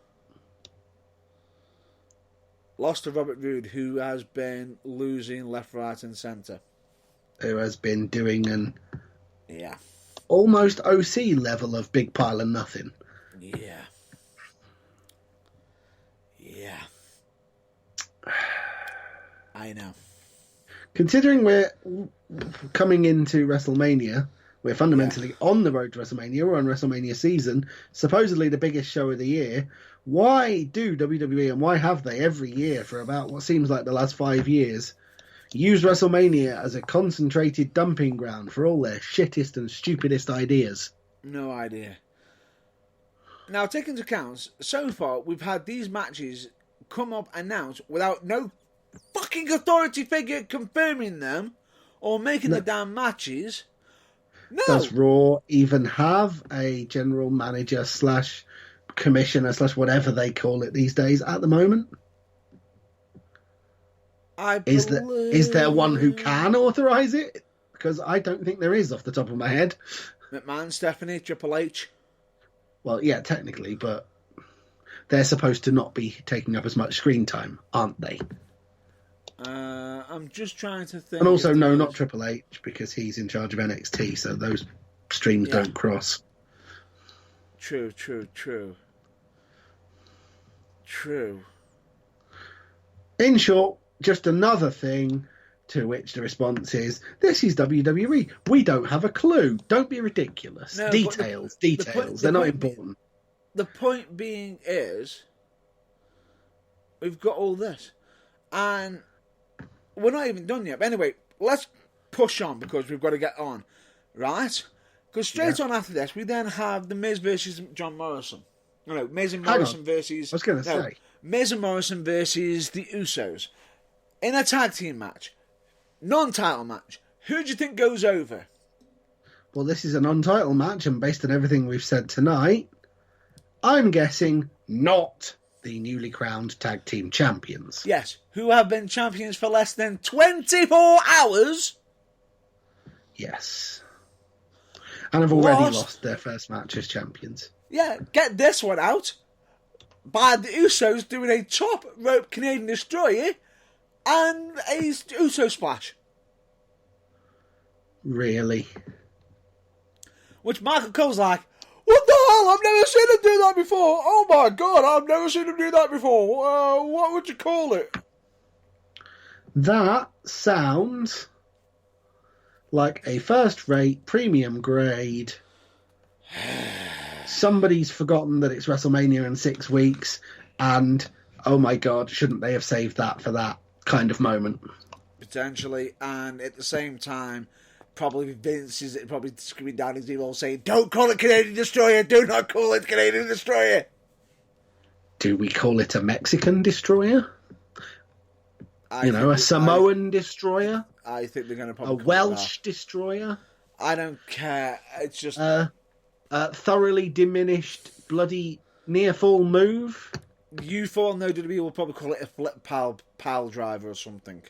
Lost to Robert Roode, who has been losing left, right, and centre. Who has been doing an almost OC level of big pile of nothing. Yeah. I know. Considering we're coming into WrestleMania, we're fundamentally on the road to WrestleMania. We're on WrestleMania season, supposedly the biggest show of the year. Why do WWE, and why have they every year for about what seems like the last 5 years, use WrestleMania as a concentrated dumping ground for all their shittest and stupidest ideas? No idea. Now, taking into account, so far we've had these matches come up announced without no fucking authority figure confirming them or making the damn matches. No. Does Raw even have a general manager / commissioner / whatever they call it these days at the moment? Is there one who can authorise it? Because I don't think there is off the top of my head. McMahon, Stephanie, Triple H. Well, yeah, technically, but they're supposed to not be taking up as much screen time, aren't they? I'm just trying to think. And also, no, not Triple H, because he's in charge of NXT, so those streams don't cross. True. In short, just another thing to which the response is, this is WWE. We don't have a clue. Don't be ridiculous. No, details. They're not important. The point being is, we've got all this. And we're not even done yet. But anyway, let's push on because we've got to get on. Right? Because straight on after this, we then have The Miz versus John Morrison. No, Miz and Morrison versus... I was going to say. Miz and Morrison versus the Usos. In a tag team match. Non-title match. Who do you think goes over? Well, this is a non-title match, and based on everything we've said tonight, I'm guessing not the newly crowned tag team champions. Yes, who have been champions for less than 24 hours. Yes. And have already lost their first match as champions. Yeah, get this one out. By the Usos doing a top rope Canadian Destroyer and a Uso splash. Really? Which Michael Cole's like, what the hell? I've never seen him do that before. Oh my God, I've never seen him do that before. What would you call it? That sounds like a first-rate, premium grade. Somebody's forgotten that it's WrestleMania in 6 weeks, and oh my God, shouldn't they have saved that for that kind of moment? Potentially, and at the same time, probably Vince is probably screaming down his ear saying, don't call it Canadian Destroyer, do not call it Canadian Destroyer. Do we call it a Mexican Destroyer? A Samoan Destroyer? I think they're going to probably a Welsh Destroyer? I don't care. It's just... thoroughly diminished, bloody near-fall move? You for no WWE will probably call it a flip pile driver or something.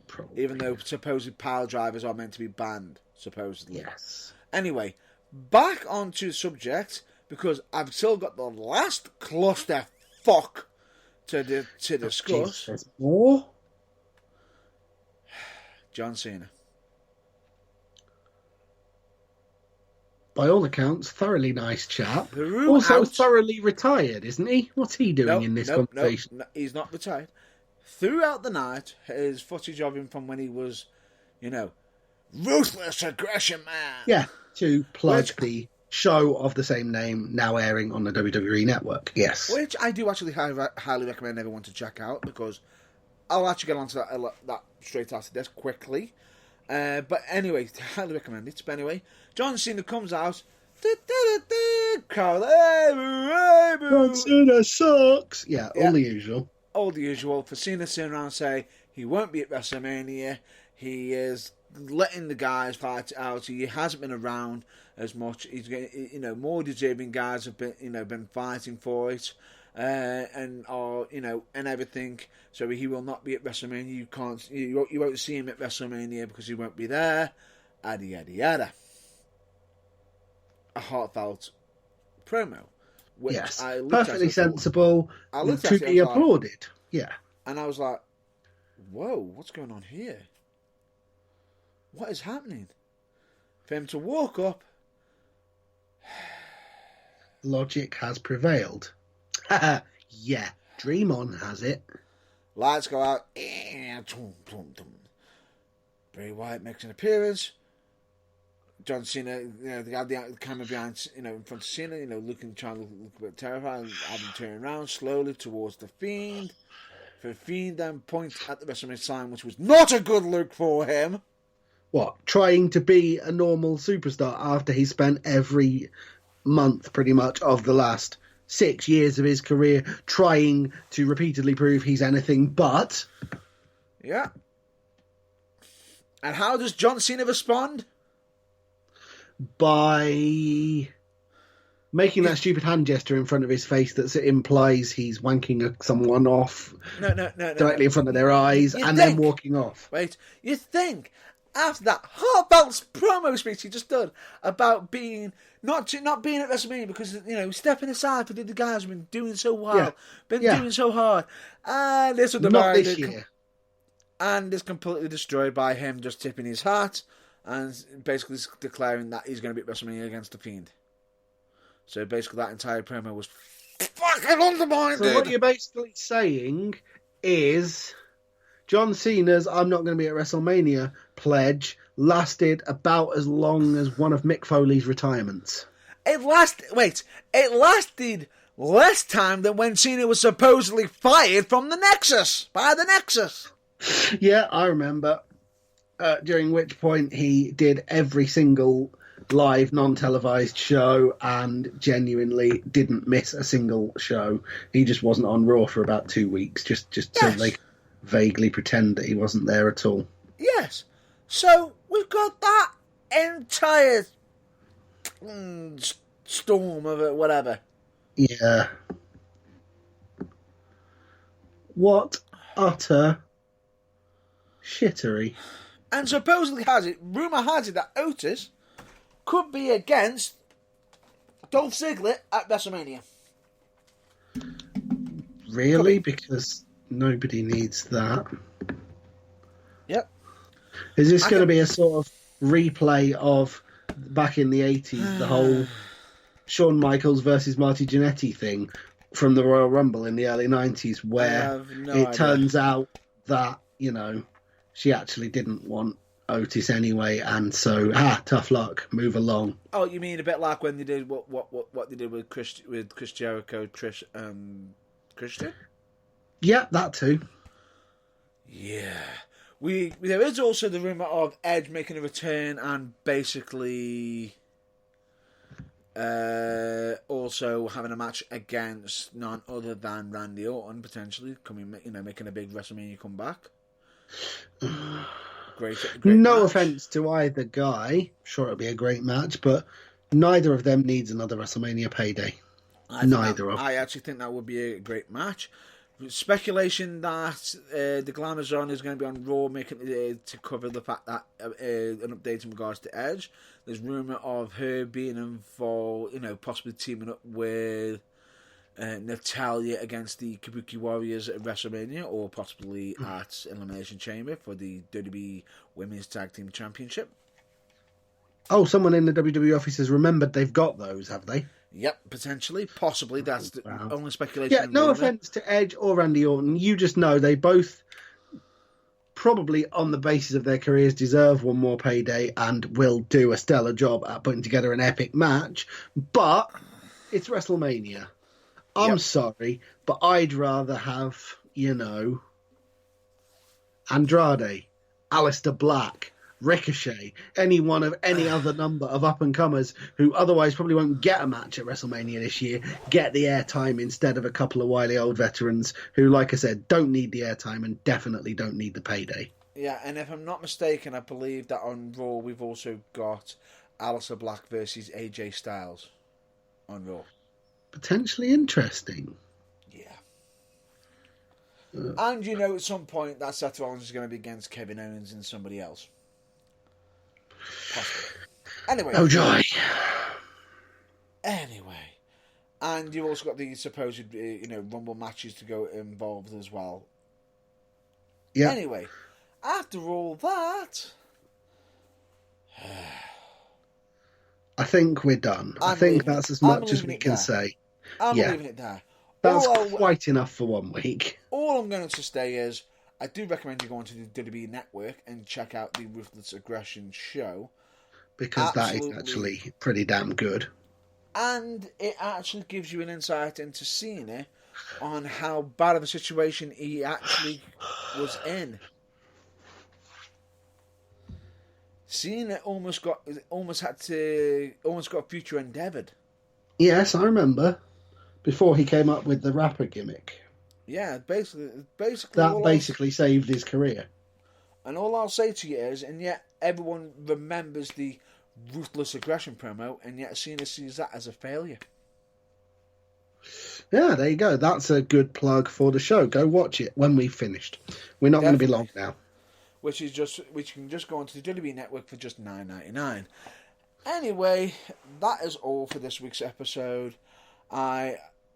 Probably. Even though supposed pile drivers are meant to be banned, supposedly. Yes. Anyway, back onto the subject. because I've still got the last cluster fuck to discuss. There's more? John Cena. By all accounts, thoroughly nice chap. Throughout, thoroughly retired, isn't he? What's he doing in this conversation? No, he's not retired. Throughout the night, his footage of him from when he was, ruthless aggression man. Yeah, to plug the show of the same name now airing on the WWE Network. Yes. Which I do actually highly recommend everyone to check out, because I'll actually get onto that straight after this quickly. But anyway, highly recommend it. But anyway, John Cena comes out. Crowd, John Cena sucks. Yeah, all the usual. All the usual. For Cena to turn around and say he won't be at WrestleMania. He is letting the guys fight out. He hasn't been around as much. He's getting, more deserving guys have been fighting for it. And everything. So he will not be at WrestleMania. You won't see him at WrestleMania because he won't be there. Yada yada yada. A heartfelt promo, which yes, I perfectly sensible. To be applauded. Yeah, and I was like, "Whoa, what's going on here? What is happening?" For him to walk up, logic has prevailed. Yeah, Dream On has it. Lights go out. Bray Wyatt makes an appearance. John Cena, they have the camera behind, in front of Cena, trying to look a bit terrified, and have him turn around slowly towards the Fiend. The Fiend then points at the WrestleMania sign, which was not a good look for him. What? Trying to be a normal superstar after he spent every month, pretty much, of the last 6 years of his career trying to repeatedly prove he's anything but. Yeah. And how does John Cena respond? By making that stupid hand gesture in front of his face that implies he's wanking someone off directly in front of their eyes then walking off. Wait, you think after that heartfelt promo speech he just done about being not being at WrestleMania because stepping aside for the guys who've been doing so well, doing so hard, and this was not this year, and it's completely destroyed by him just tipping his hat and basically declaring that he's going to be at WrestleMania against the Fiend. So basically, that entire promo was fucking undermined. So what you're basically saying is John Cena's "I'm not going to be at WrestleMania" pledge lasted about as long as one of Mick Foley's retirements. It lasted less time than when Cena was supposedly fired from the Nexus, by the Nexus. Yeah, I remember. During which point he did every single live, non-televised show and genuinely didn't miss a single show. He just wasn't on Raw for about 2 weeks, just so they could vaguely pretend that he wasn't there at all. Yes. So we've got that entire storm of it, whatever. Yeah. What utter shittery. And supposedly rumour has it that Otis could be against Dolph Ziggler at WrestleMania. Really? Because nobody needs that. Yep. Is this going to be a sort of replay of back in the 80s, the whole Shawn Michaels versus Marty Jannetty thing from the Royal Rumble in the early 90s, where turns out that, she actually didn't want Otis anyway, and so tough luck, move along. Oh, you mean a bit like when they did what they did with Chris Jericho, Christian? Yeah, that too. Yeah, there is also the rumor of Edge making a return and basically also having a match against none other than Randy Orton, potentially making a big WrestleMania comeback. Great no match. Offense to either guy, sure it'll be a great match, but neither of them needs another WrestleMania payday. I actually think that would be a great match. Speculation that the Glamazon is going to be on Raw, making to cover the fact that an update in regards to Edge. There's rumour of her being involved, possibly teaming up with Natalia against the Kabuki Warriors at WrestleMania, or possibly at Elimination Chamber for the WWE Women's Tag Team Championship. Oh, someone in the WWE office has remembered they've got those, have they? Yep, potentially, possibly. That's the only speculation. Yeah, no offense to Edge or Randy Orton. You just know they both probably, on the basis of their careers, deserve one more payday and will do a stellar job at putting together an epic match. But it's WrestleMania. I'm sorry, but I'd rather have, Andrade, Aleister Black, Ricochet, any one of any other number of up-and-comers who otherwise probably won't get a match at WrestleMania this year, get the airtime instead of a couple of wily old veterans who, like I said, don't need the airtime and definitely don't need the payday. Yeah, and if I'm not mistaken, I believe that on Raw we've also got Aleister Black versus AJ Styles on Raw. Potentially interesting. Yeah. And at some point that Seth Rollins is going to be against Kevin Owens and somebody else. Possibly. Anyway. Oh joy. Anyway. And you've also got the supposed, Rumble matches to go involved as well. Yeah. Anyway, after all that, I think we're done. I think that's as much as we can say. I'm leaving it there. That's quite enough for 1 week. All I'm going to say is, I do recommend you go onto the WWE Network and check out the Ruthless Aggression show. Because that is actually pretty damn good. And it actually gives you an insight into Cena on how bad of a situation he actually was in. Cena almost got future endeavoured. Yes, I remember. Before he came up with the rapper gimmick. Yeah, basically that basically saved his career. And all I'll say to you is, and yet everyone remembers the Ruthless Aggression promo, and yet Cena sees that as a failure. Yeah, there you go. That's a good plug for the show. Go watch it when we've finished. We're not going to be long now. Which you can just go onto the WWE Network for just $9.99. Anyway, that is all for this week's episode.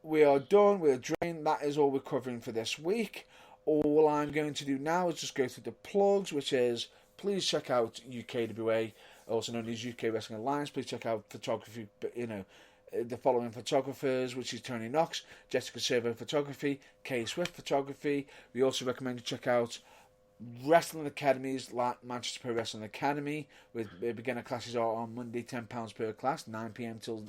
We are done. We're drained. That is all we're covering for this week. All I'm going to do now is just go through the plugs, which is please check out UKWA, also known as UK Wrestling Alliance. Please check out photography, the following photographers, which is Tony Knox, Jessica Servo Photography, Kay Swift Photography. We also recommend you check out Wrestling Academies like Manchester Pro Wrestling Academy, with beginner classes are on Monday, £10 per class, 9 p.m. till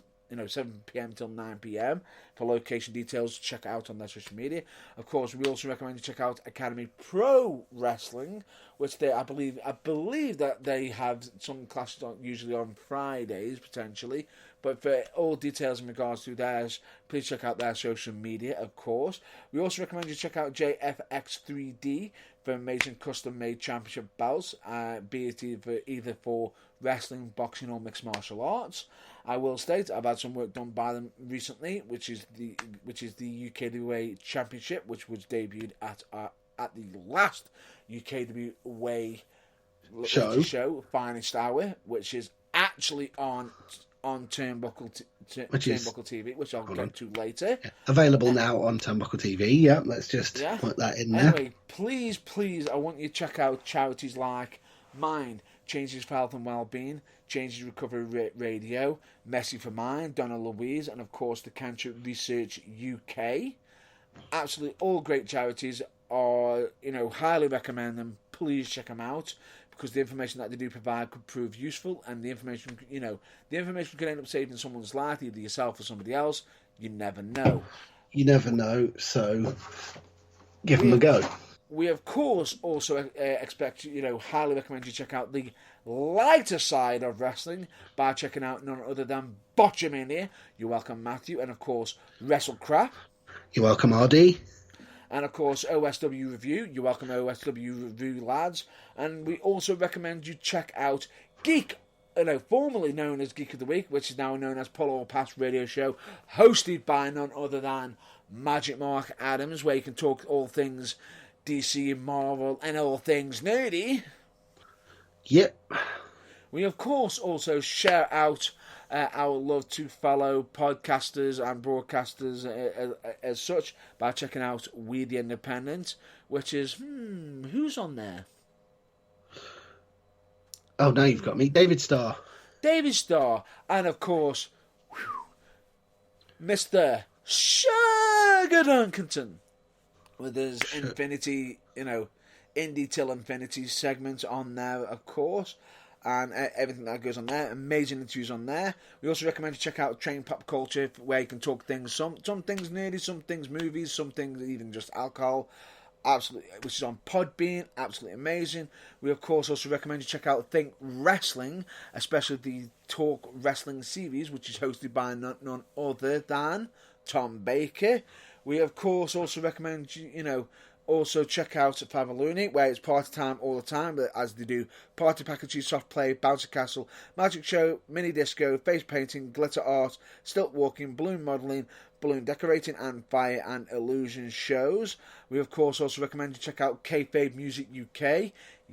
7 p.m. till 9 p.m. For location details, check out on their social media. Of course, we also recommend you check out Academy Pro Wrestling, which I believe that they have some classes usually on Fridays potentially. But for all details in regards to theirs, please check out their social media. Of course, we also recommend you check out JFX3D for amazing custom-made championship belts, be it either for wrestling, boxing, or mixed martial arts. I will state I've had some work done by them recently, which is the UKWA Championship, which was debuted at the last UKWA show, Finest Hour, which is actually on Turnbuckle TV, which I'll get to later. Yeah, available now on Turnbuckle TV. Yeah, let's just put that in there. Anyway, please, I want you to check out charities like Mind, Changes for Health and Wellbeing, Changes Recovery Radio, Messy for Mind, Donna Louise, and of course the Cancer Research UK. Absolutely all great charities. Highly recommend them. Please check them out, because the information that they do provide could prove useful, and the information could end up saving someone's life, either yourself or somebody else. You never know. So give them a go. We of course also expect highly recommend you check out the lighter side of wrestling by checking out none other than Botchamania. You're welcome, Matthew, and of course WrestleCrap. You're welcome, RD. And of course, OSW Review. You're welcome, OSW Review lads. And we also recommend you check out formerly known as Geek of the Week, which is now known as Pull or Pass Radio Show, hosted by none other than Magic Mark Adams, where you can talk all things DC, Marvel, and all things nerdy. Yep. We, of course, also share out our love to fellow podcasters and broadcasters as such by checking out We the Independent, which is, who's on there? Oh, now you've got me. David Starr. David Starr, and of course, Mr. Sugar Duncanton, with his Infinity, Indie Till Infinity segment on there, of course, and everything that goes on there. Amazing interviews on there. We also recommend you check out Train Pop Culture, where you can talk things, some things nerdy, some things movies, some things even just alcohol. Absolutely, which is on Podbean, absolutely amazing. We of course also recommend you check out Think Wrestling, especially the Talk Wrestling series, which is hosted by none other than Tom Baker. We of course also recommend you, also check out Favaluni, where it's party time all the time, as they do party packages, soft play, bouncy castle, magic show, mini disco, face painting, glitter art, stilt walking, balloon modelling, balloon decorating, and fire and illusion shows. We of course also recommend you check out Kayfabe Music UK.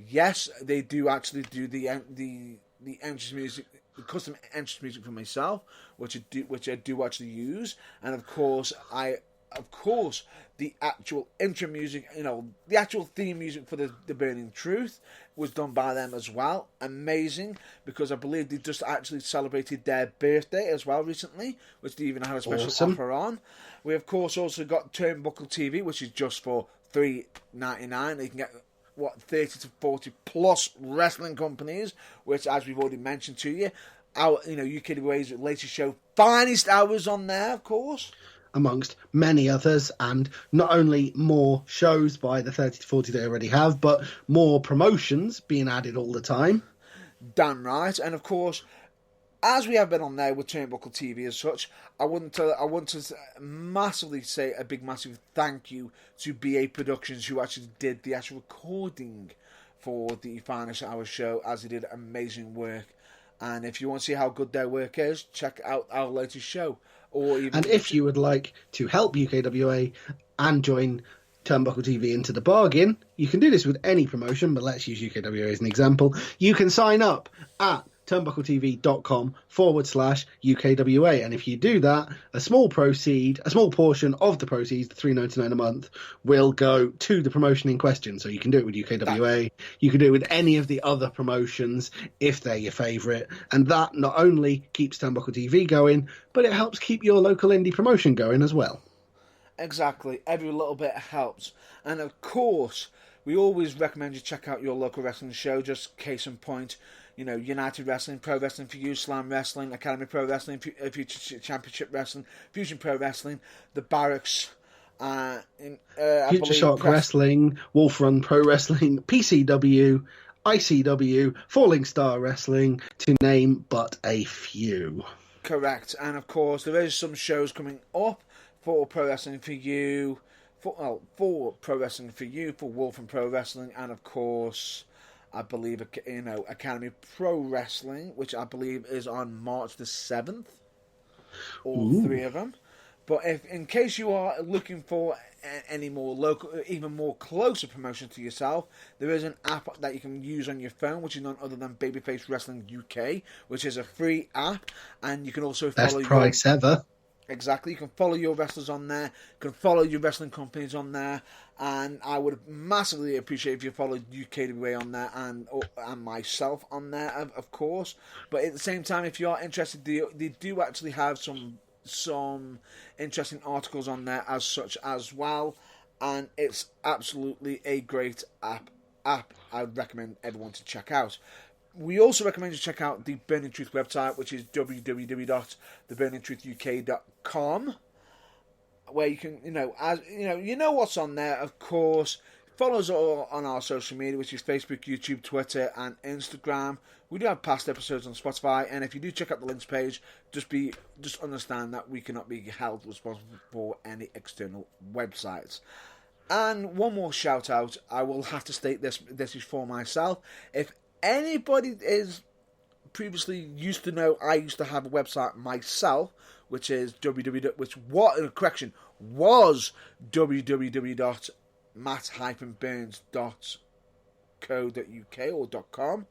Yes, they do actually do the entrance music, the custom entrance music for myself, which I do actually use, and of course the actual intro music, the actual theme music for the Burning Truth was done by them as well. Amazing, because I believe they just actually celebrated their birthday as well recently, which they even had a special offer on. We of course also got Turnbuckle TV, which is just for $3.99. You can get 30 to 40 plus wrestling companies, which, as we've already mentioned to you, our UKWA's latest show, Finest Hours, on there, of course, amongst many others, and not only more shows by the 30 to 40 they already have, but more promotions being added all the time. Damn right. And of course, as we have been on there with Turnbuckle TV as such, I want to massively say a big massive thank you to BA Productions, who actually did the actual recording for the Finest Hour show, as they did amazing work. And if you want to see how good their work is, check out our latest show. And if you would like to help UKWA and join Turnbuckle TV into the bargain, you can do this with any promotion, but let's use UKWA as an example. You can sign up at turnbuckletv.com/UKWA, and if you do that, a small portion of the proceeds, the $3.99 a month, will go to the promotion in question. So you can do it with UKWA, you can do it with any of the other promotions if they're your favourite, and that not only keeps Turnbuckle TV going, but it helps keep your local indie promotion going as well. Exactly, every little bit helps. And of course, we always recommend you check out your local wrestling show. Just case in point, United Wrestling, Pro Wrestling for You, Slam Wrestling, Academy Pro Wrestling, Future Championship Wrestling, Fusion Pro Wrestling, The Barracks, Future Shock Wrestling, Wolf Run Pro Wrestling, PCW, ICW, Falling Star Wrestling, to name but a few. Correct. And of course, there is some shows coming up for Pro Wrestling for You, for Pro Wrestling for You, for Wolf and Pro Wrestling, and of course, I believe, Academy Pro Wrestling, which I believe is on March the 7th. All three of them. But in case you are looking for any more local, even more closer promotion to yourself, there is an app that you can use on your phone, which is none other than Babyface Wrestling UK, which is a free app, and you can also follow best price ever. Exactly. You can follow your wrestlers on there. You can follow your wrestling companies on there. And I would massively appreciate if you followed UKWA on there and myself on there, of course. But at the same time, if you are interested, they do actually have some interesting articles on there as such as well. And it's absolutely a great app I would recommend everyone to check out. We also recommend you check out the Burning Truth website, which is www.theburningtruthuk.com, where you can, what's on there, of course. Follow us all on our social media, which is Facebook, YouTube, Twitter, and Instagram. We do have past episodes on Spotify, and if you do check out the links page, just understand that we cannot be held responsible for any external websites. And one more shout out, I will have to state this is for myself. If anybody is previously used to know, I used to have a website myself, which is was www.matt-burns.co.uk or .com.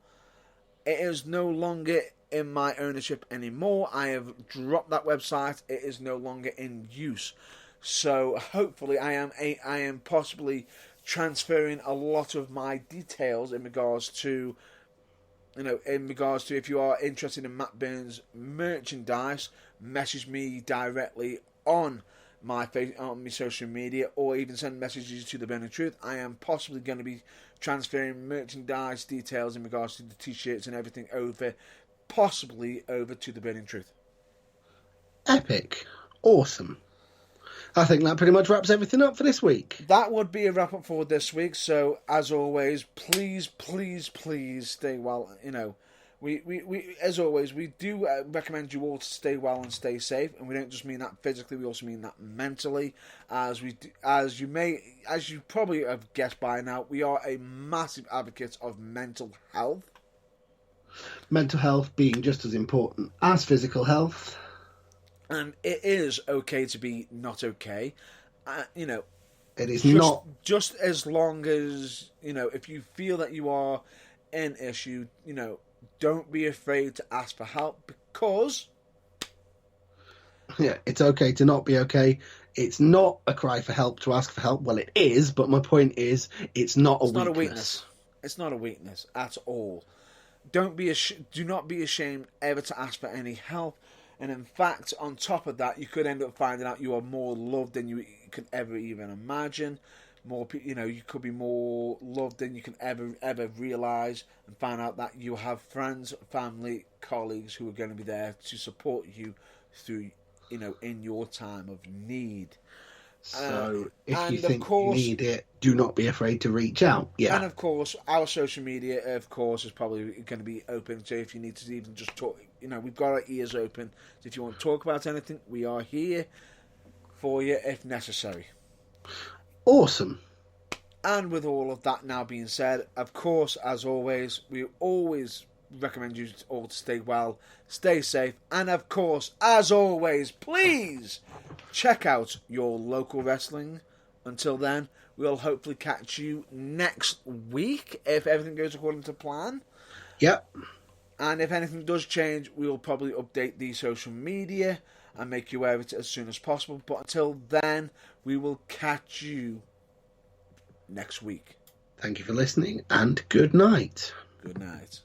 It is no longer in my ownership anymore. I have dropped that website. It is no longer in use. So hopefully I am possibly transferring a lot of my details in regards to if you are interested in Matt Burns merchandise, message me directly on my social media, or even send messages to the Burning Truth. I am possibly going to be transferring merchandise details in regards to the t-shirts and everything possibly over to the Burning Truth. Epic. Awesome. I think that pretty much wraps everything up for this week. That would be a wrap up for this week. So, as always, please stay well. We as always, we do recommend you all to stay well and stay safe, and we don't just mean that physically; we also mean that mentally. As you probably have guessed by now, we are a massive advocate of mental health. Mental health being just as important as physical health. And it is okay to be not okay. It is not just as long as if you feel that you are an issue, don't be afraid to ask for help, because it's okay to not be okay. It's not a cry for help to ask for help. Well, it is, but my point is, it's not a weakness. It's not a weakness at all. Do not be ashamed ever to ask for any help. And in fact, on top of that, you could end up finding out you are more loved than you could ever even imagine. You could be more loved than you can ever realise, and find out that you have friends, family, colleagues who are going to be there to support you through, in your time of need. So if you think you need it, do not be afraid to reach out. Yeah. And of course, our social media, is probably going to be open. So if you need to even just talk, we've got our ears open. So if you want to talk about anything, we are here for you if necessary. Awesome. And with all of that now being said, of course, as always, we always recommend you all to stay well, stay safe, and of course, as always, please check out your local wrestling. Until then, we'll hopefully catch you next week if everything goes according to plan. Yep. And if anything does change, we'll probably update the social media and make you aware of it as soon as possible. But until then, we will catch you next week. Thank you for listening, and good night. Good night.